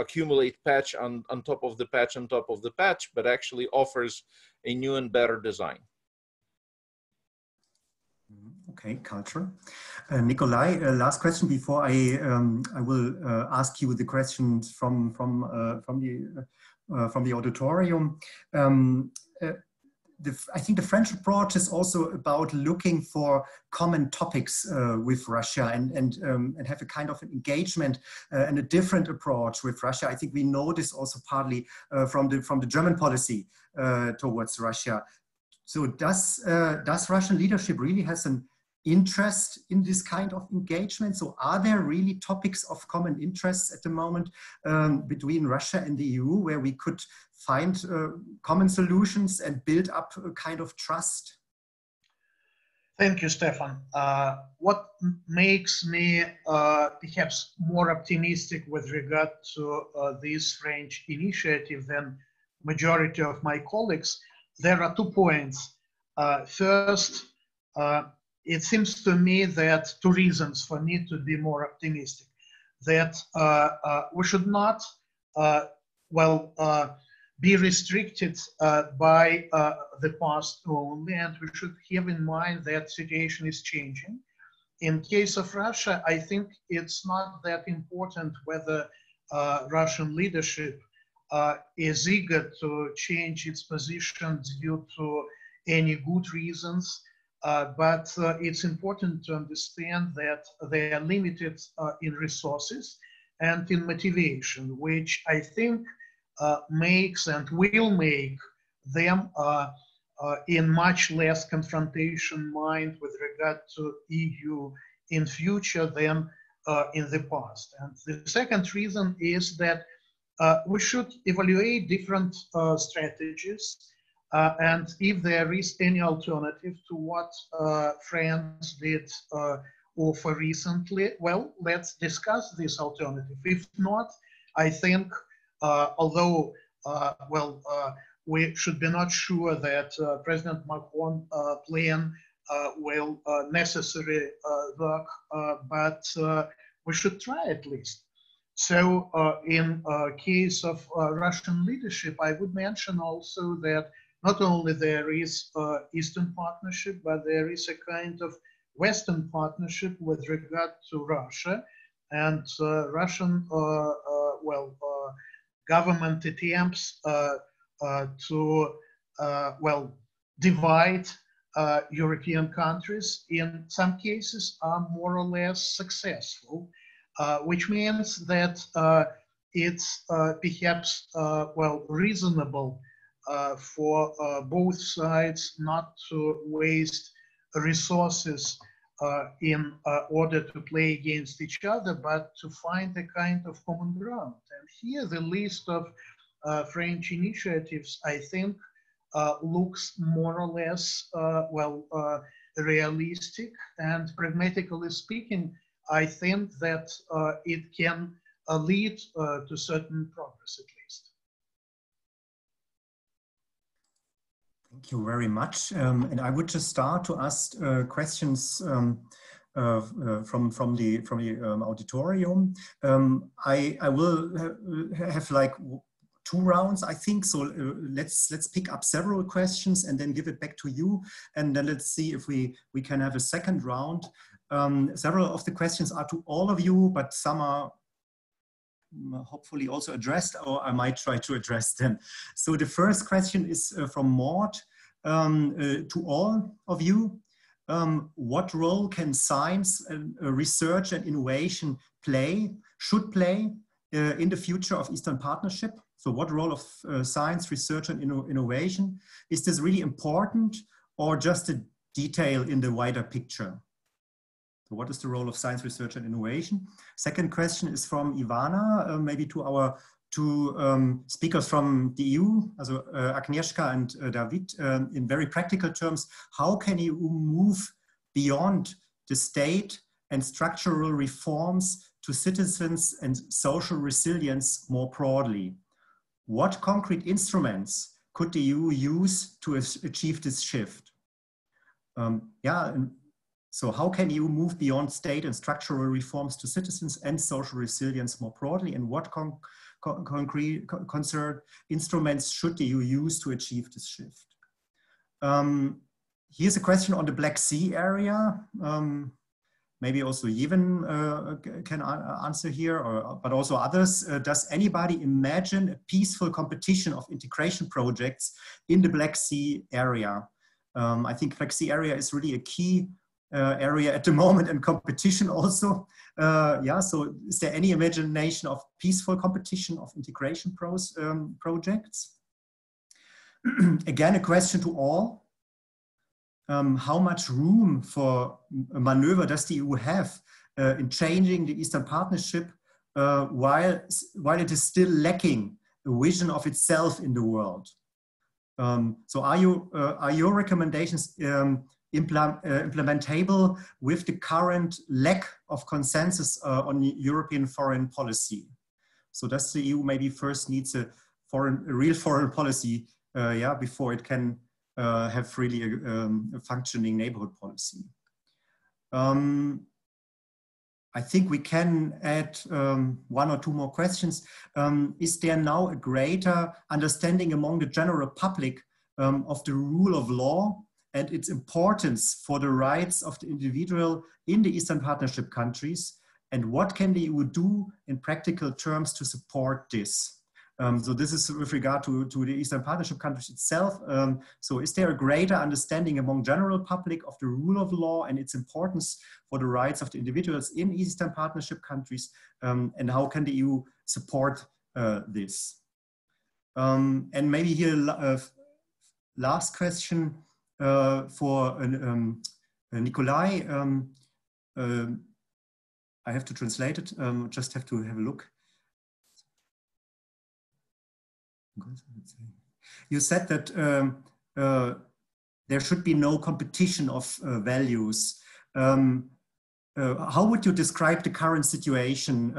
S5: accumulate patch on top of the patch on top of the patch, but actually offers a new and better design.
S2: Okay, culture. Nikolai, last question before I will ask you the questions from the auditorium. I think the French approach is also about looking for common topics with Russia and have a kind of an engagement and a different approach with Russia. I think we know this also partly from the German policy towards Russia. So does Russian leadership really has an interest in this kind of engagement? So are there really topics of common interest at the moment between Russia and the EU where we could find common solutions and build up a kind of trust?
S6: Thank you, Stefan. What makes me perhaps more optimistic with regard to this French initiative than majority of my colleagues, there are 2 points. First, it seems to me that 2 reasons for me to be more optimistic. That we should not, be restricted by the past only, and we should have in mind that situation is changing. In case of Russia, I think it's not that important whether Russian leadership is eager to change its positions due to any good reasons, but it's important to understand that they are limited in resources and in motivation, which I think makes and will make them in much less confrontation mind with regard to EU in future than in the past. And the second reason is that we should evaluate different strategies, and if there is any alternative to what France did offer recently, well, let's discuss this alternative. If not, I think although, we should be not sure that President Macron plan will necessarily work, but we should try at least. So in case of Russian leadership, I would mention also that not only there is Eastern Partnership, but there is a kind of Western Partnership with regard to Russia, and Russian, government attempts to divide European countries in some cases are more or less successful, which means that it's perhaps reasonable for both sides not to waste resources in order to play against each other, but to find a kind of common ground. And here the list of French initiatives, I think, looks more or less, realistic, and pragmatically speaking, I think that it can lead to certain progress at least.
S2: Thank you very much. And I would just start to ask questions from the auditorium. I will have like 2 rounds, I think. So let's pick up several questions and then give it back to you. And then let's see if we can have a second round. Several of the questions are to all of you, but some are hopefully also addressed, or I might try to address them. So the first question is from Maud to all of you. What role can science, research and innovation should play in the future of Eastern Partnership? So what role of science, research and innovation? Is this really important or just a detail in the wider picture? So what is the role of science, research and innovation? Second question is from Ivana, maybe to our 2 speakers from the EU, also Agnieszka and David, in very practical terms. How can you move beyond the state and structural reforms to citizens and social resilience more broadly? What concrete instruments could the EU use to achieve this shift? So how can you move beyond state and structural reforms to citizens and social resilience more broadly? And what concrete instruments should the EU use to achieve this shift? Here's a question on the Black Sea area. Maybe also Yevhen can answer here, but also others. Does anybody imagine a peaceful competition of integration projects in the Black Sea area? I think Black Sea area is really a key area at the moment, and competition also. So is there any imagination of peaceful competition of integration projects? Again, a question to all. How much room for maneuver does the EU have in changing the Eastern Partnership while it is still lacking a vision of itself in the world? So are your recommendations implementable with the current lack of consensus on European foreign policy? So does the EU maybe first needs a real foreign policy before it can have really a functioning neighborhood policy? I think we can add 1 or 2 more questions. Is there now a greater understanding among the general public of the rule of law and its importance for the rights of the individual in the Eastern Partnership countries? And what can the EU do in practical terms to support this? So this is with regard to the Eastern Partnership countries itself. So is there a greater understanding among general public of the rule of law and its importance for the rights of the individuals in Eastern Partnership countries? And how can the EU support this? And maybe here, last question for Nikolai. I have to translate it, just have to have a look. You said that there should be no competition of values. How would you describe the current situation?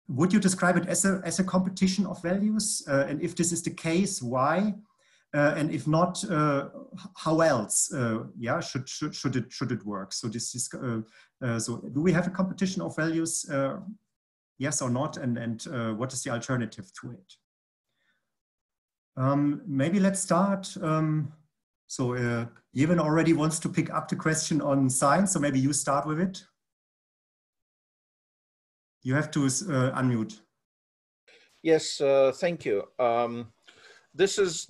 S2: Would you describe it as a competition of values? And if this is the case, why? And if not, how else? Should it work? So this is so. Do we have a competition of values? Yes or not, and what is the alternative to it? Maybe let's start. So Yevhen already wants to pick up the question on science, so maybe you start with it. You have to unmute.
S5: Yes, thank you. This is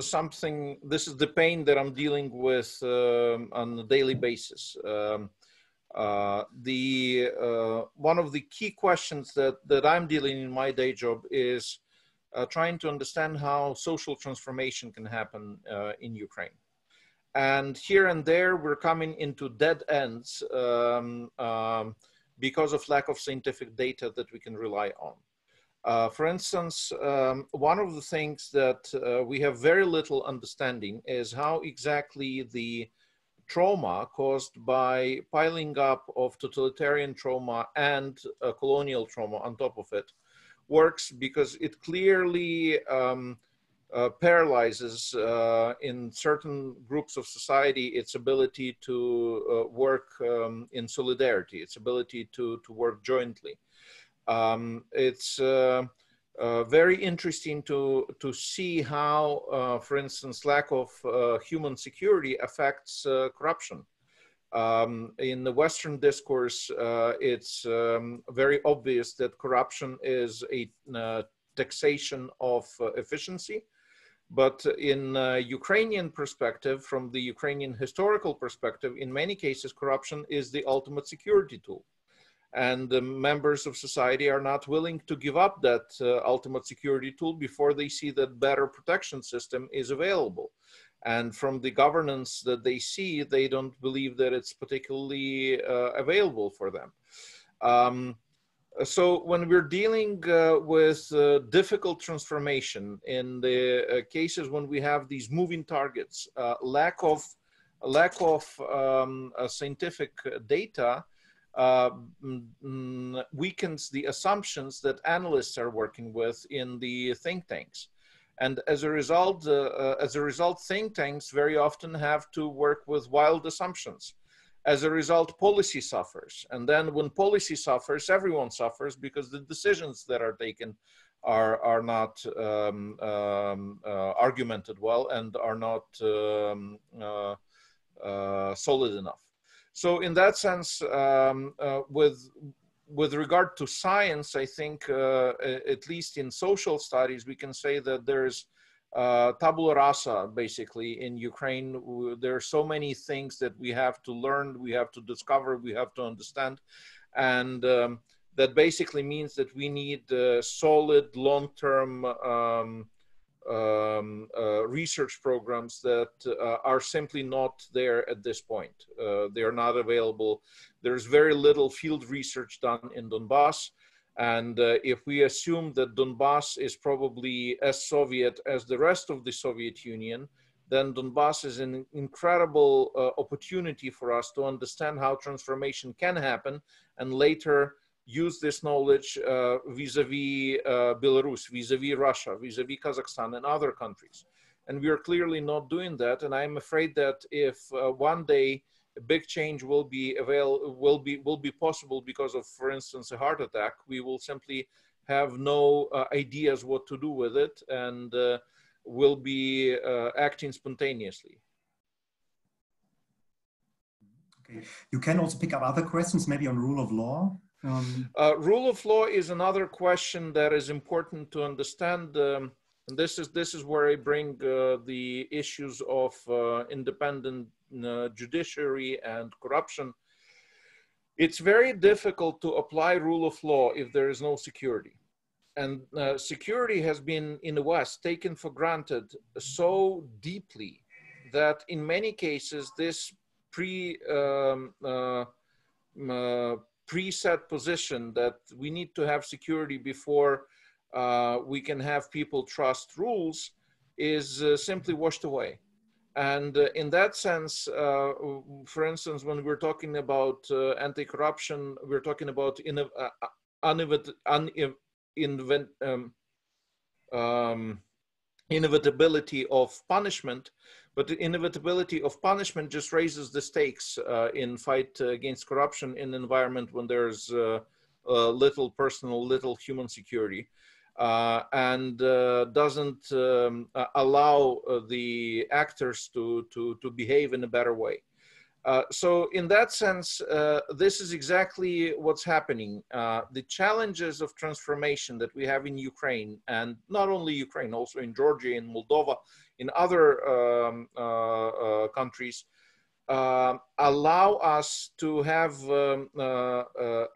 S5: something. This is the pain that I'm dealing with on a daily basis. One of the key questions that I'm dealing in my day job is trying to understand how social transformation can happen in Ukraine. And here and there, we're coming into dead ends because of lack of scientific data that we can rely on. For instance, one of the things that we have very little understanding is how exactly the trauma caused by piling up of totalitarian trauma and colonial trauma on top of it works, because it clearly paralyzes in certain groups of society its ability to work in solidarity, its ability to work jointly. It's very interesting to see how, for instance, lack of human security affects corruption. In the Western discourse, it's very obvious that corruption is a taxation of efficiency. But in Ukrainian perspective, from the Ukrainian historical perspective, in many cases, corruption is the ultimate security tool. And the members of society are not willing to give up that ultimate security tool before they see that better protection system is available. And from the governance that they see, they don't believe that it's particularly available for them. So when we're dealing with difficult transformation in the cases when we have these moving targets, lack of scientific data weakens the assumptions that analysts are working with in the think tanks. And as a result, think tanks very often have to work with wild assumptions. As a result, policy suffers. And then when policy suffers, everyone suffers, because the decisions that are taken are not argumented well and are not solid enough. So in that sense, with regard to science, I think, at least in social studies, we can say that there's tabula rasa, basically, in Ukraine. There are so many things that we have to learn, we have to discover, we have to understand. And that basically means that we need solid, long-term research programs that are simply not there at this point. They are not available. There's very little field research done in Donbass. And if we assume that Donbass is probably as Soviet as the rest of the Soviet Union, then Donbass is an incredible opportunity for us to understand how transformation can happen, and later use this knowledge vis-a-vis Belarus, vis-a-vis Russia, vis-a-vis Kazakhstan and other countries. And we are clearly not doing that. And I'm afraid that if one day a big change will be possible because of, for instance, a heart attack, we will simply have no ideas what to do with it, and will be acting spontaneously.
S2: Okay. You can also pick up other questions, maybe on rule of law.
S5: Rule of law is another question that is important to understand. And this is where I bring the issues of independent judiciary and corruption. It's very difficult to apply rule of law if there is no security. And security has been, in the West, taken for granted so deeply that in many cases, this preset position that we need to have security before we can have people trust rules is simply washed away. And in that sense, for instance, when we're talking about anti-corruption, we're talking about inevitability of punishment, but the inevitability of punishment just raises the stakes in fight against corruption in an environment when there's little personal, little human security, and doesn't allow the actors to behave in a better way. So in that sense, this is exactly what's happening. The challenges of transformation that we have in Ukraine, and not only Ukraine, also in Georgia, in Moldova, in other countries, allow us to have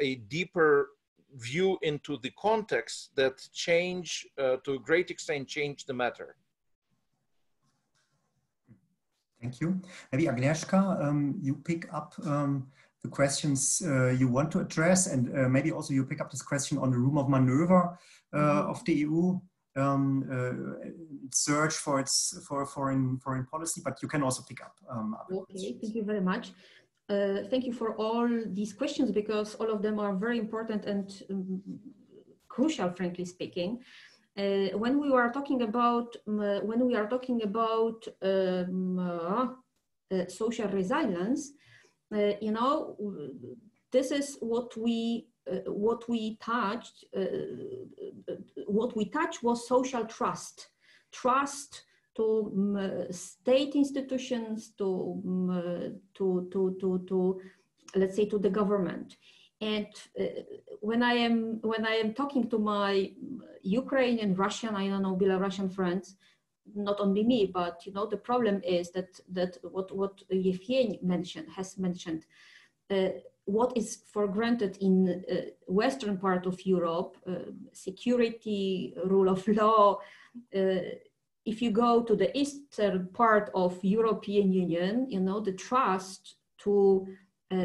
S5: a deeper view into the context that change, to a great extent, change the matter.
S2: Thank you. Maybe Agnieszka, you pick up the questions you want to address, and maybe also you pick up this question on the room of maneuver of the EU. Search for its foreign policy, but you can also pick up other questions.
S3: Thank you very much. Thank you for all these questions, because all of them are very important and crucial, frankly speaking. When we are talking about social resilience, you know, this is what we touched. What we touched was social trust to state institutions, to let's say to the government. And when I am talking to my Ukrainian, Russian, I don't know, Belarusian friends, not only me, but you know, the problem is that what Yevgeny has mentioned. What is for granted in Western part of Europe, security, rule of law. If you go to the eastern part of European Union, you know, the trust to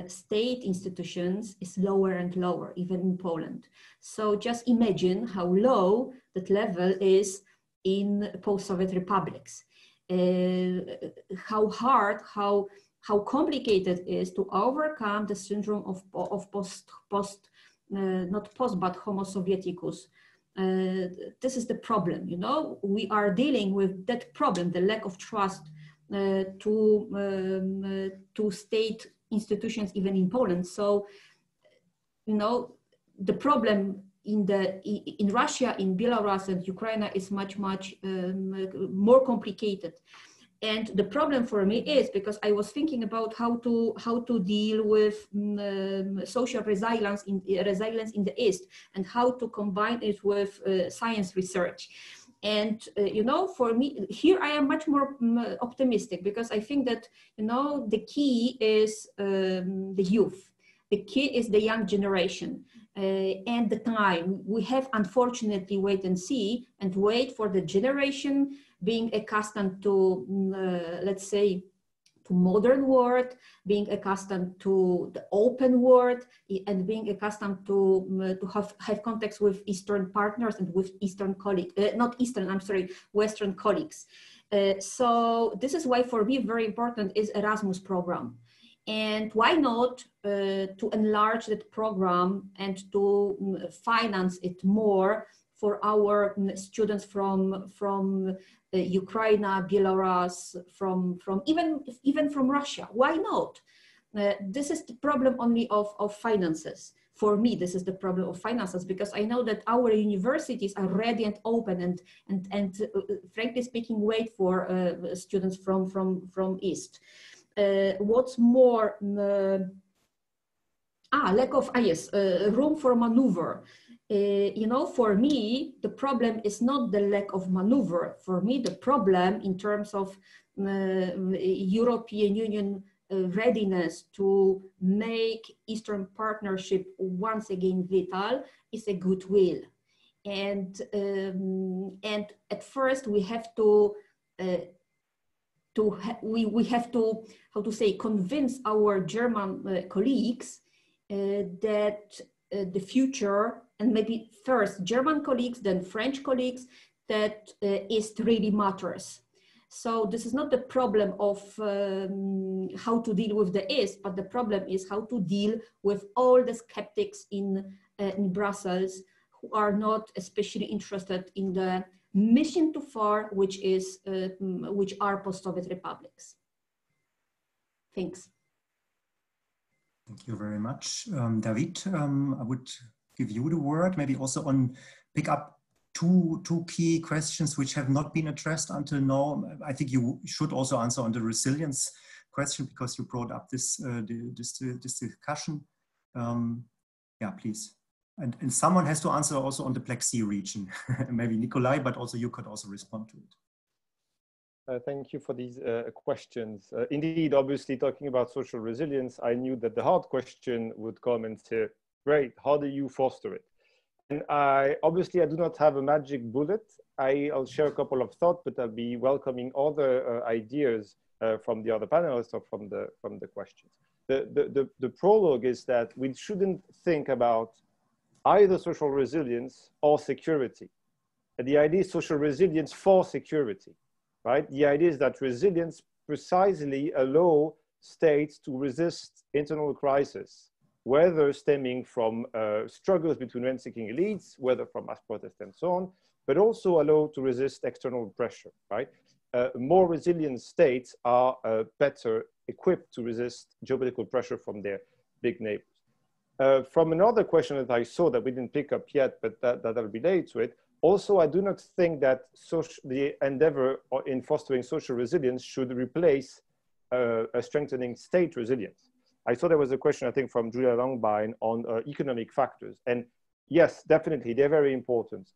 S3: state institutions is lower and lower, even in Poland. So just imagine how low that level is in post-Soviet republics. How hard, how complicated it is to overcome the syndrome of not post, but homo sovieticus. This is the problem, you know, we are dealing with that problem, the lack of trust to state institutions, even in Poland. So, you know, the problem in Russia, in Belarus and Ukraine is much more complicated. And the problem for me is because I was thinking about how to deal with social resilience in the East and how to combine it with science research. And you know, for me here I am much more optimistic, because I think that, you know, the key is the youth. The key is the young generation and the time. We have unfortunately wait and see and wait for the generation being accustomed to, let's say, to modern world, being accustomed to the open world, and being accustomed to have contacts with Eastern partners and with Eastern colleagues, not Eastern, I'm sorry, Western colleagues. So this is why for me very important is Erasmus program. And why not to enlarge that program and to finance it more for our students from Ukraine, Belarus, from even from Russia. Why not? This is the problem only of finances. For me, this is the problem of finances, because I know that our universities are ready and open and frankly speaking, wait for students from East. What's more, lack of room for maneuver. You know, for me, the problem is not the lack of maneuver. For me, the problem in terms of European Union readiness to make Eastern Partnership once again vital is a goodwill. And at first we have to how to say, convince our German colleagues that the future, and maybe first German colleagues, then French colleagues, that East really matters. So this is not the problem of how to deal with the East, but the problem is how to deal with all the skeptics in Brussels who are not especially interested in the mission too far, which are post-Soviet republics. Thanks.
S2: Thank you very much. David, I would give you the word, maybe also on pick up two key questions which have not been addressed until now. I think you should also answer on the resilience question, because you brought up this discussion. Yeah, please. And someone has to answer also on the Black Sea region, maybe Nikolai, but also you could also respond to it.
S4: Thank you for these questions. Indeed, obviously, talking about social resilience, I knew that the hard question would come and say, great, how do you foster it? obviously I do not have a magic bullet. I'll share a couple of thoughts, but I'll be welcoming other ideas from the other panelists or from the questions. The prologue is that we shouldn't think about either social resilience or security. The idea is social resilience for security, right? The idea is that resilience precisely allow states to resist internal crisis, whether stemming from struggles between rent-seeking elites, whether from mass protests and so on, but also allow to resist external pressure, right? More resilient states are better equipped to resist geopolitical pressure from their big neighbors. From another question that I saw that we didn't pick up yet, but that I'll relate to it, also, I do not think that the endeavor in fostering social resilience should replace a strengthening state resilience. I saw there was a question, I think, from Julia Langbein on economic factors. And yes, definitely, they're very important.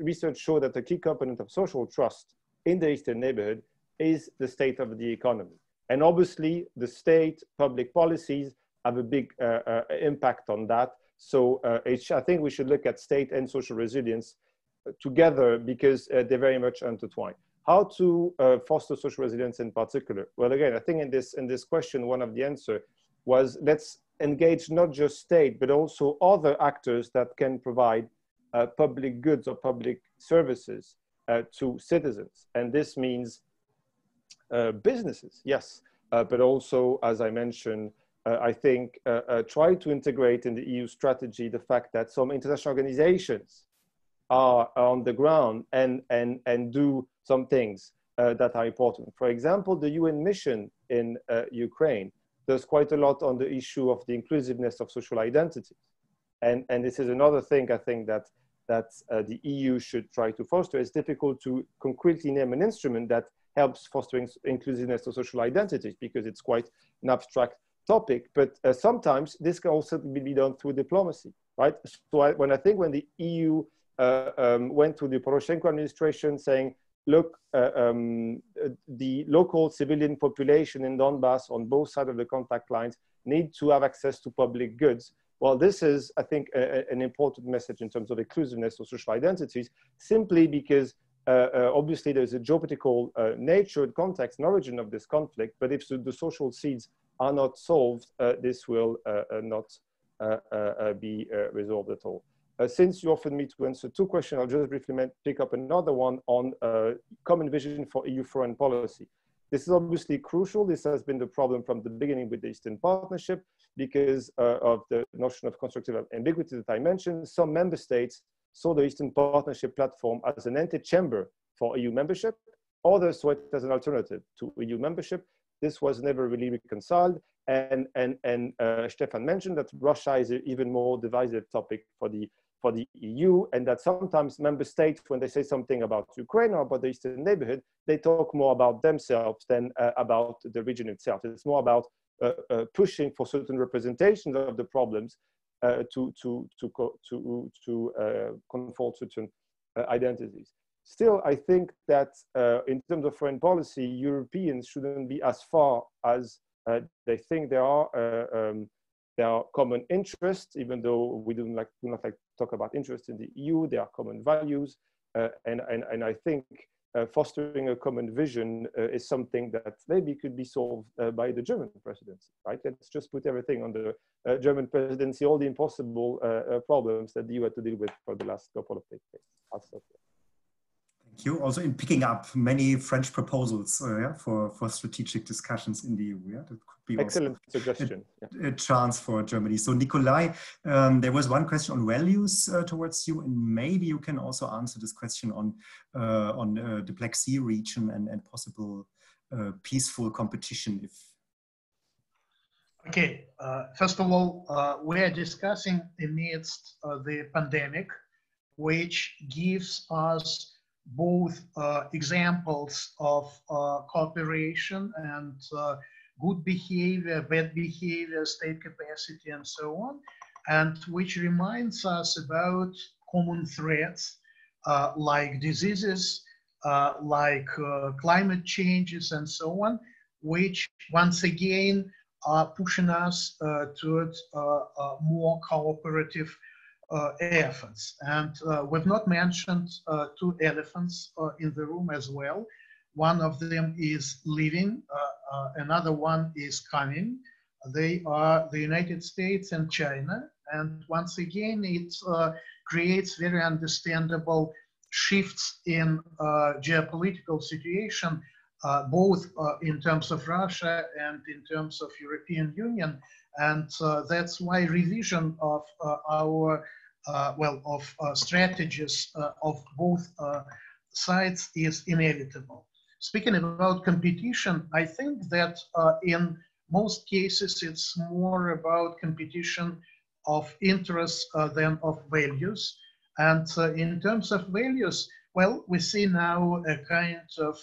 S4: Research showed that the key component of social trust in the Eastern neighborhood is the state of the economy. And obviously, the state public policies have a big impact on that. So I think we should look at state and social resilience together because they're very much intertwined. How to foster social resilience in particular? Well, again, I think in this question, one of the answers was let's engage not just state, but also other actors that can provide public goods or public services to citizens. And this means businesses, yes, but also, as I mentioned, I think try to integrate in the EU strategy the fact that some international organizations are on the ground and do some things that are important. For example, the UN mission in Ukraine does quite a lot on the issue of the inclusiveness of social identities. And this is another thing I think that the EU should try to foster. It's difficult to concretely name an instrument that helps fostering inclusiveness of social identities because it's quite an abstract topic, but sometimes this can also be done through diplomacy, right? So when the EU went to the Poroshenko administration saying, look, the local civilian population in Donbass on both sides of the contact lines need to have access to public goods. Well, this is, I think, an important message in terms of inclusiveness of social identities, simply because obviously there's a geopolitical nature and context and origin of this conflict, but if the social seeds are not solved, this will not be resolved at all. Since you offered me to answer two questions, I'll just briefly pick up another one on common vision for EU foreign policy. This is obviously crucial. This has been the problem from the beginning with the Eastern Partnership because of the notion of constructive ambiguity that I mentioned. Some member states saw the Eastern Partnership platform as an antechamber for EU membership. Others saw it as an alternative to EU membership. This was never really reconciled. And Stefan mentioned that Russia is an even more divisive topic for the EU, and that sometimes member states, when they say something about Ukraine or about the Eastern neighborhood, they talk more about themselves than about the region itself. It's more about pushing for certain representations of the problems to confront certain identities. Still, I think that in terms of foreign policy, Europeans shouldn't be as far as they think there are common interests, even though we do not like to talk about interests in the EU. There are common values, and I think fostering a common vision is something that maybe could be solved by the German presidency, right? Let's just put everything on the German presidency, all the impossible problems that the EU had to deal with for the last couple of decades. I'll stop there.
S2: Thank you. Also in picking up many French proposals for strategic discussions in the EU. Yeah? That could be
S4: excellent suggestion.
S2: A chance for Germany. So Nikolai, there was one question on values towards you, and maybe you can also answer this question on the Black Sea region and possible peaceful competition.
S6: Okay, first of all, we are discussing amidst the pandemic, which gives us both examples of cooperation and good behavior, bad behavior, state capacity, and so on, and which reminds us about common threats like diseases, like climate changes, and so on, which once again are pushing us towards more cooperative efforts. And we've not mentioned two elephants in the room as well. One of them is leaving, another one is coming. They are the United States and China. And once again, it creates very understandable shifts in geopolitical situation, both in terms of Russia and in terms of European Union. And that's why revision of our strategies of both sides is inevitable. Speaking about competition, I think that in most cases it's more about competition of interests than of values. And in terms of values, well, we see now a kind of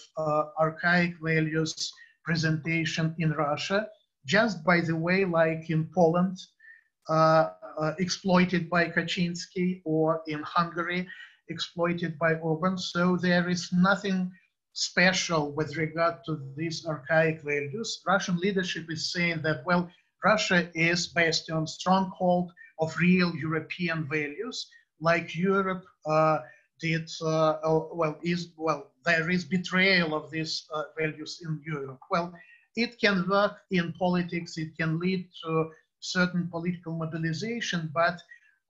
S6: archaic values presentation in Russia, just by the way, like in Poland, exploited by Kaczynski, or in Hungary, exploited by Orban. So there is nothing special with regard to these archaic values. Russian leadership is saying that, well, Russia is bastion, stronghold of real European values, like Europe did, there is betrayal of these values in Europe. Well, it can work in politics, it can lead to certain political mobilization, but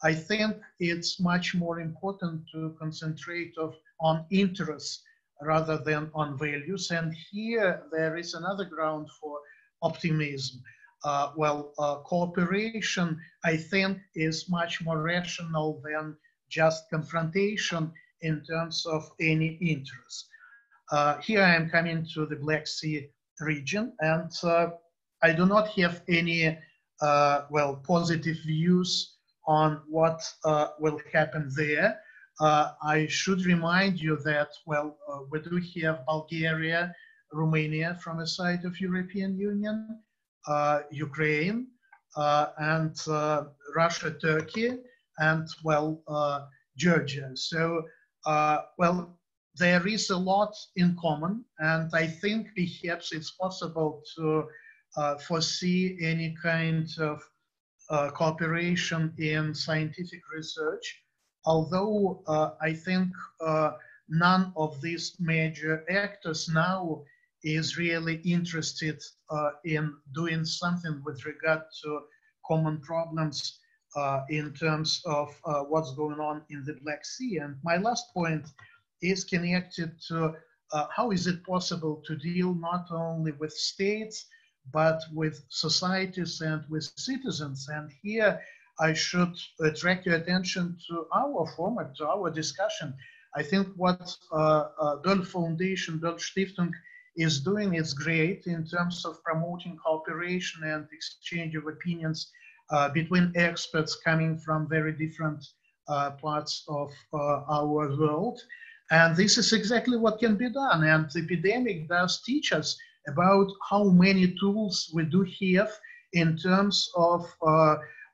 S6: I think it's much more important to concentrate on interests rather than on values. And here there is another ground for optimism. Cooperation, I think, is much more rational than just confrontation in terms of any interest. Here I am coming to the Black Sea region, and I do not have any positive views on what will happen there. I should remind you that, we do have Bulgaria, Romania from the side of European Union, Ukraine, and Russia, Turkey, and Georgia. So, there is a lot in common, and I think perhaps it's possible to foresee any kind of cooperation in scientific research, although I think none of these major actors now is really interested in doing something with regard to common problems in terms of what's going on in the Black Sea. And my last point is connected to how is it possible to deal not only with states, but with societies and with citizens. And here I should attract your attention to our format, to our discussion. I think what Böll Foundation, Böll-Stiftung is doing is great in terms of promoting cooperation and exchange of opinions between experts coming from very different parts of our world. And this is exactly what can be done. And the epidemic does teach us about how many tools we do have in terms of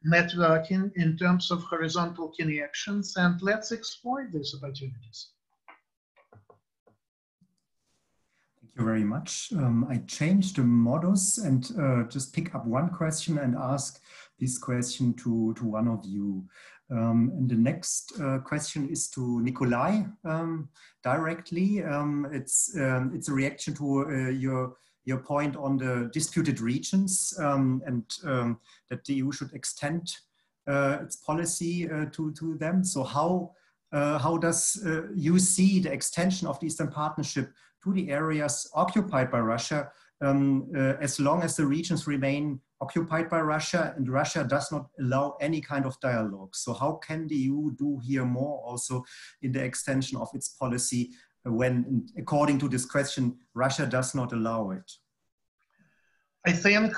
S6: networking, in terms of horizontal connections, and let's exploit these opportunities.
S2: Thank you very much. I changed the modus and just pick up one question and ask this question to one of you. And the next question is to Nikolai directly. It's a reaction to your point on the disputed regions and that the EU should extend its policy to them. So how does you see the extension of the Eastern Partnership to the areas occupied by Russia as long as the regions remain occupied by Russia and Russia does not allow any kind of dialogue? So how can the EU do here more also in the extension of its policy when, according to this question, Russia does not allow it?
S6: I think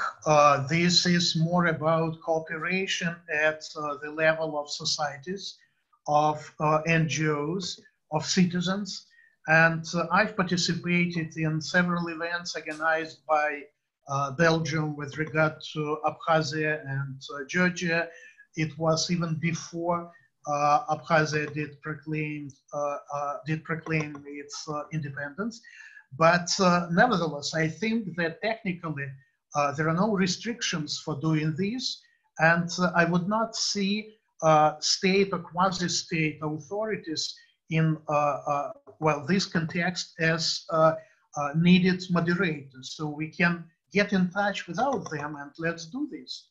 S6: this is more about cooperation at the level of societies, of NGOs, of citizens. And I've participated in several events organized by Belgium with regard to Abkhazia and Georgia. It was even before Abkhazia did proclaim its independence. But nevertheless, I think that technically there are no restrictions for doing this, and I would not see state or quasi-state authorities in well, this context as needed moderators. So we can get in touch without them, and let's do this.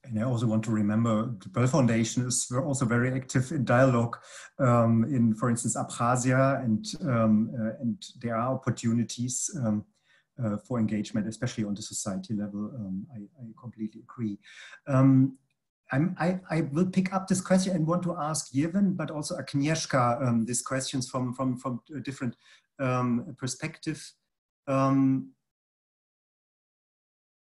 S2: And I also want to remember the Böll Foundation is also very active in dialogue in, for instance, Abkhazia, and there are opportunities for engagement, especially on the society level. I completely agree. I will pick up this question and want to ask Iren, but also Agnieszka, these questions from a different perspective.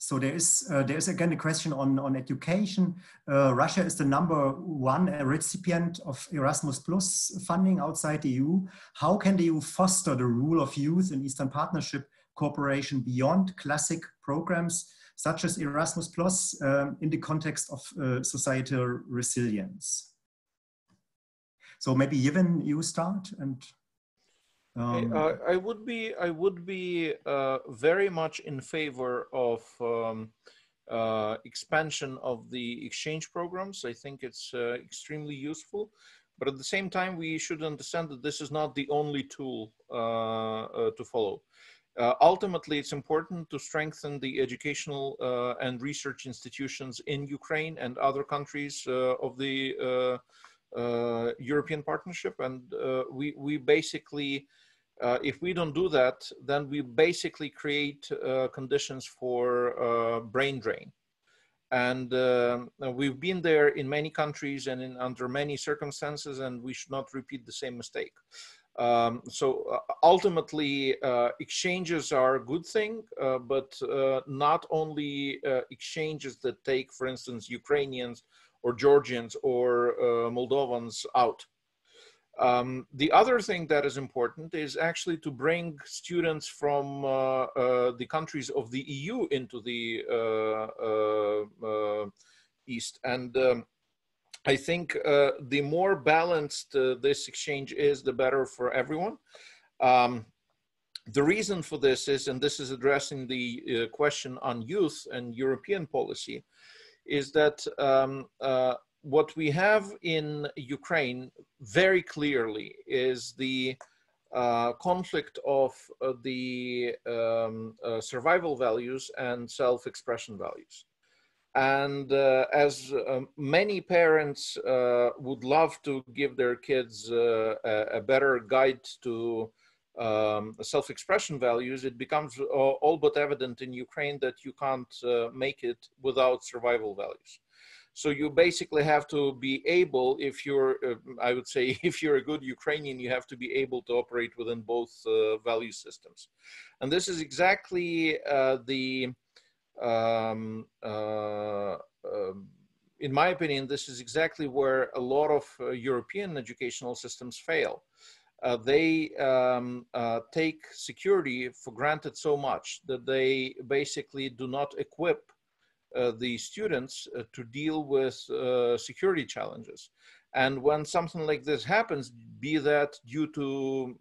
S2: So there is again a question on education. Russia is the #1 recipient of Erasmus Plus funding outside the EU. How can the EU foster the rule of youth in Eastern Partnership cooperation beyond classic programs such as Erasmus Plus in the context of societal resilience? So maybe Iren, you start. And
S5: I would be very much in favor of expansion of the exchange programs. I think it's extremely useful, but at the same time, we should understand that this is not the only tool to follow. Ultimately, it's important to strengthen the educational and research institutions in Ukraine and other countries of the European Partnership, and we basically, if we don't do that, then we basically create conditions for brain drain. And we've been there in many countries and under many circumstances, and we should not repeat the same mistake. So ultimately, exchanges are a good thing, but not only exchanges that take, for instance, Ukrainians or Georgians or Moldovans out. The other thing that is important is actually to bring students from the countries of the EU into the East. And I think the more balanced this exchange is, the better for everyone. The reason for this is, and this is addressing the question on youth and European policy, is that what we have in Ukraine very clearly is the conflict of the survival values and self-expression values. And as many parents would love to give their kids a better guide to self-expression values, it becomes all but evident in Ukraine that you can't make it without survival values. So you basically have to be able, if you're, I would say, if you're a good Ukrainian, you have to be able to operate within both value systems. And this is exactly in my opinion, this is exactly where a lot of European educational systems fail. They take security for granted so much that they basically do not equip the students to deal with security challenges. And when something like this happens, be that due to,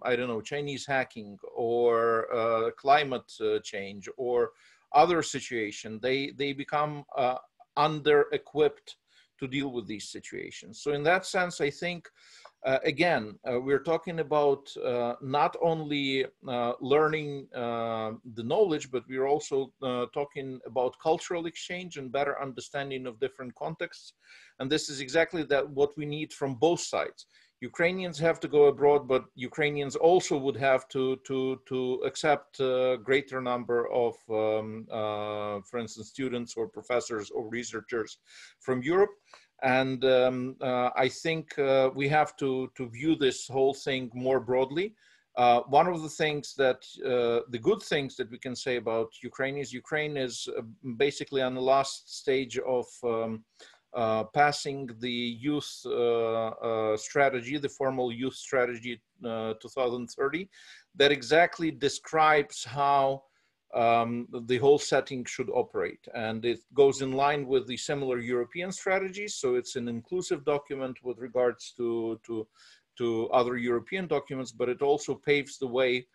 S5: I don't know, Chinese hacking or climate change or other situation, they become under-equipped to deal with these situations. So in that sense, I think, again, we're talking about not only learning the knowledge, but we're also talking about cultural exchange and better understanding of different contexts. And this is exactly what we need from both sides. Ukrainians have to go abroad, but Ukrainians also would have to accept a greater number of, for instance, students or professors or researchers from Europe. And I think we have to view this whole thing more broadly. One of the things that, the good things that we can say about Ukraine is basically on the last stage of passing the youth strategy, the formal youth strategy 2030, that exactly describes how the whole setting should operate. And it goes in line with the similar European strategies. So it's an inclusive document with regards to other European documents, but it also paves the way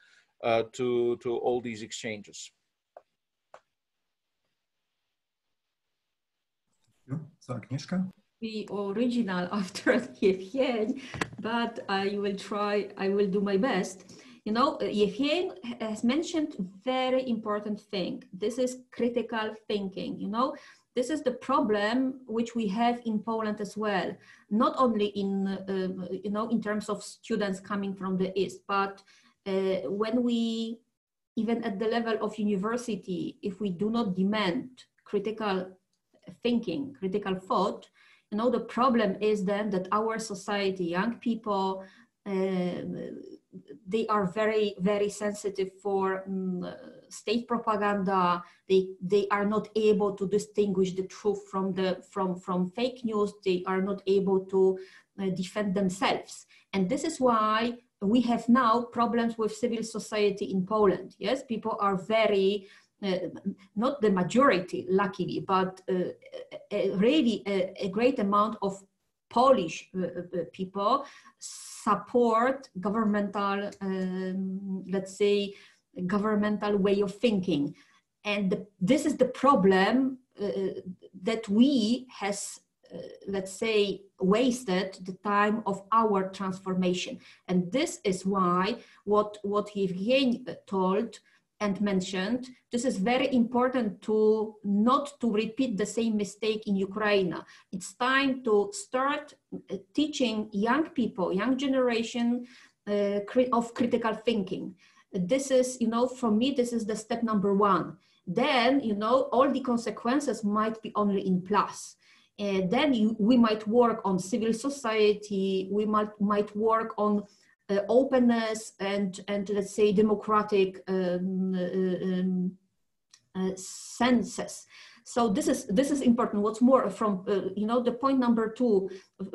S5: to all these exchanges.
S2: So Agnieszka?
S3: Be original after Yevhen, but I will do my best. You know, Yevhen has mentioned very important thing. This is critical thinking, you know. This is the problem which we have in Poland as well, not only in, you know, in terms of students coming from the East, but when we, even at the level of university, if we do not demand critical thinking, critical thought, you know, the problem is then that our society, young people, they are very, very sensitive for state propaganda. They are not able to distinguish the truth from fake news. They are not able to defend themselves. And this is why we have now problems with civil society in Poland. Yes, people are very, not the majority, luckily, but really a great amount of Polish people support governmental, let's say, governmental way of thinking. And this is the problem that we has, let's say, wasted the time of our transformation. And this is why what Yevhen told and mentioned, this is very important to not to repeat the same mistake in Ukraine. It's time to start teaching young people, young generation of critical thinking. This is, you know, for me, this is the step number one. Then, you know, all the consequences might be only in plus. Then we might work on civil society, we might work on openness and let's say democratic senses. So this is important. What's more, from you know, the point number two,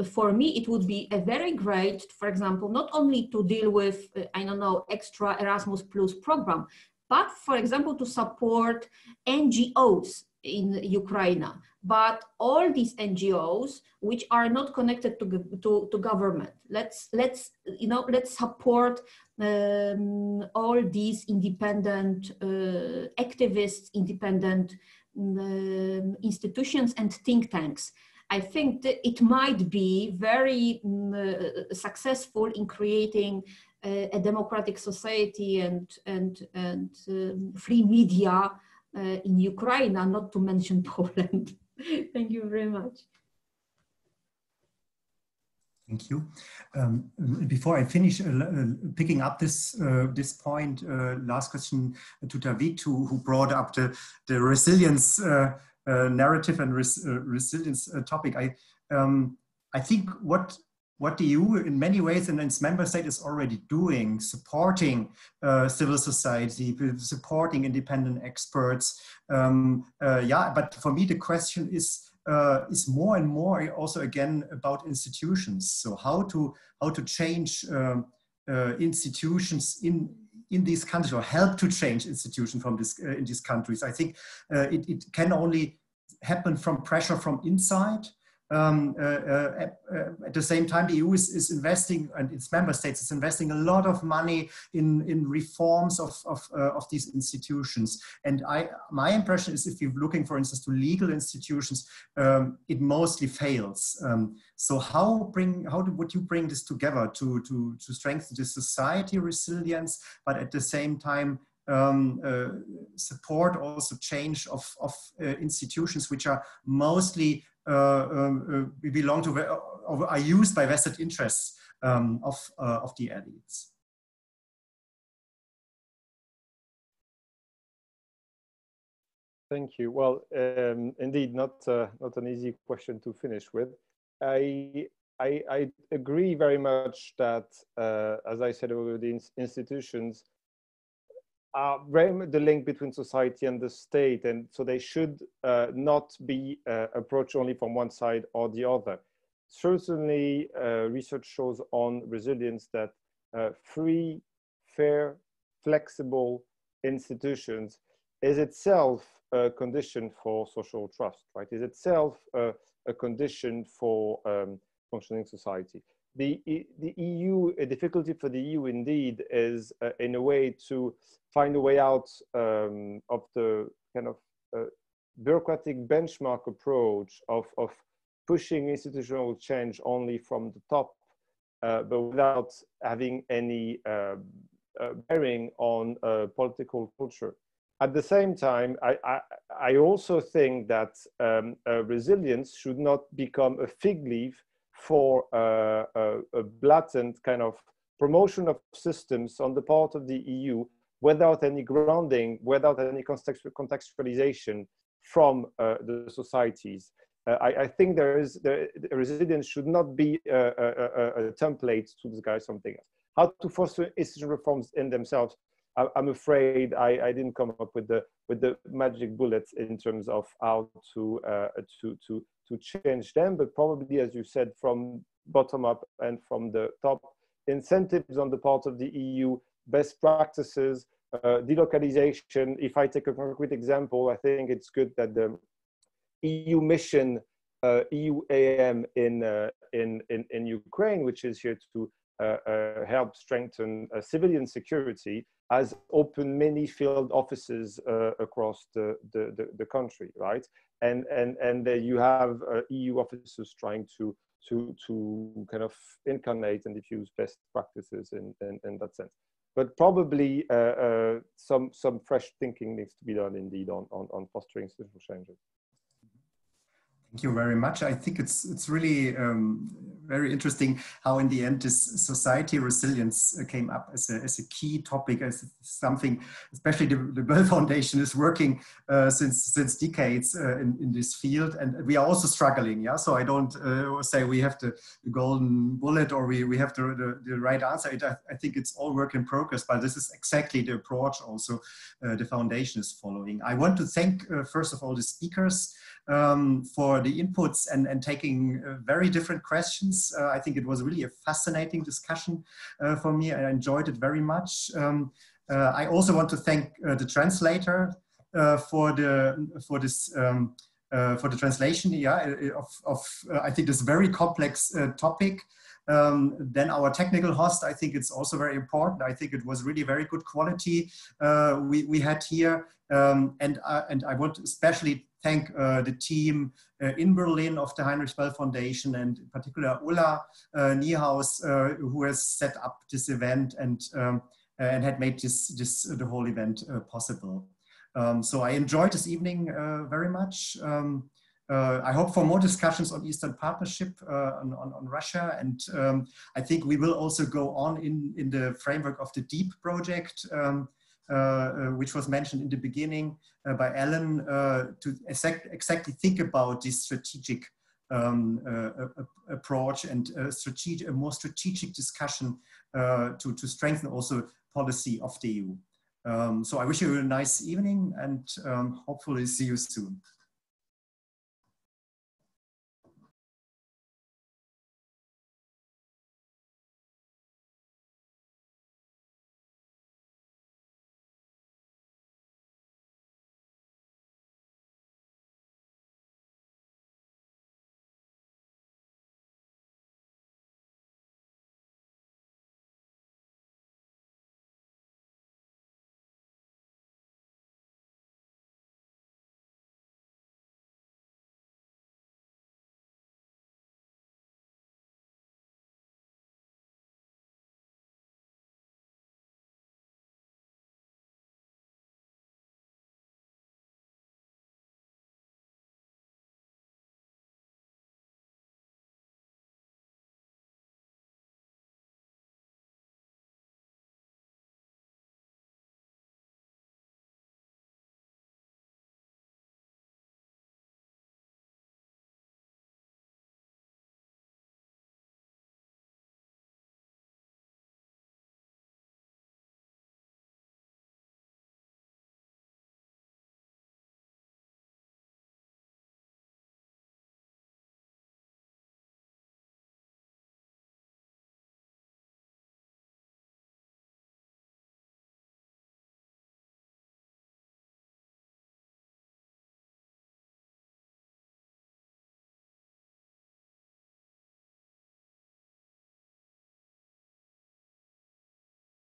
S3: for me it would be a very great, for example, not only to deal with I don't know, extra Erasmus Plus program, but for example to support NGOs in Ukraine, but all these NGOs which are not connected to government. Let's you know, let's support all these independent activists, independent institutions and think tanks. I think that it might be very successful in creating a democratic society and free media in Ukraine, not to mention Poland. Thank you very much.
S2: Thank you. Before I finish picking up this point, last question to David, who brought up the resilience narrative and resilience topic. I think what the EU in many ways and its member state is already doing, supporting civil society, supporting independent experts. Yeah, but for me the question is more and more also again about institutions. So how to change institutions in these countries, or help to change institutions from this in these countries. I think it can only happen from pressure from inside. At the same time, the EU is investing, and its member states is investing a lot of money in reforms of these institutions. And my impression is, if you're looking, for instance, to legal institutions, it mostly fails. So would you bring this together to strengthen the society resilience, but at the same time support also change of institutions which are mostly belong to or are used by vested interests of the elites?
S4: Thank you. Well, indeed, not an easy question to finish with. I agree very much that, as I said earlier, the institutions are very much the link between society and the state, and so they should not be approached only from one side or the other. Certainly, research shows on resilience that free, fair, flexible institutions is itself a condition for social trust, right? Is itself a condition for functioning society. The EU, a difficulty for the EU indeed is in a way to find a way out of the kind of bureaucratic benchmark approach of pushing institutional change only from the top, but without having any bearing on political culture. At the same time, I also think that resilience should not become a fig leaf for a blatant kind of promotion of systems on the part of the EU without any grounding, without any contextualization from the societies. I think the resilience should not be a template to disguise something else. How to foster institutional reforms in themselves, I'm afraid I didn't come up with the magic bullets in terms of how to change them, but probably, as you said, from bottom up and from the top, incentives on the part of the EU, best practices, delocalization. If I take a concrete example, I think it's good that the EU mission, EUAM in Ukraine, which is here to help strengthen civilian security, has opened many field offices across the country, right? And you have EU officers trying to kind of incarnate and diffuse best practices in that sense. But probably some fresh thinking needs to be done indeed on fostering institutional changes.
S2: Thank you very much. I think it's really very interesting how in the end this society resilience came up as a key topic, as something, especially the Böll Foundation is working since decades in this field, and we are also struggling. Yeah, so I don't say we have the golden bullet or we have the right answer. I think it's all work in progress, but this is exactly the approach also the foundation is following. I want to thank first of all the speakers for the inputs and taking very different questions. I think it was really a fascinating discussion for me. I enjoyed it very much. I also want to thank the translator for the translation, yeah, of I think this very complex topic. Then our technical host, I think it's also very important. I think it was really very good quality we had here. And I want to especially thank the team in Berlin of the Heinrich-Böll Foundation, and in particular Ulla Niehaus, who has set up this event and had made the whole event possible. So I enjoyed this evening very much. I hope for more discussions on Eastern Partnership, on Russia, and I think we will also go on in the framework of the DEEP project, which was mentioned in the beginning by Ellen, to exactly think about this strategic approach and a more strategic discussion to strengthen also policy of the EU. So I wish you a nice evening and hopefully see you soon.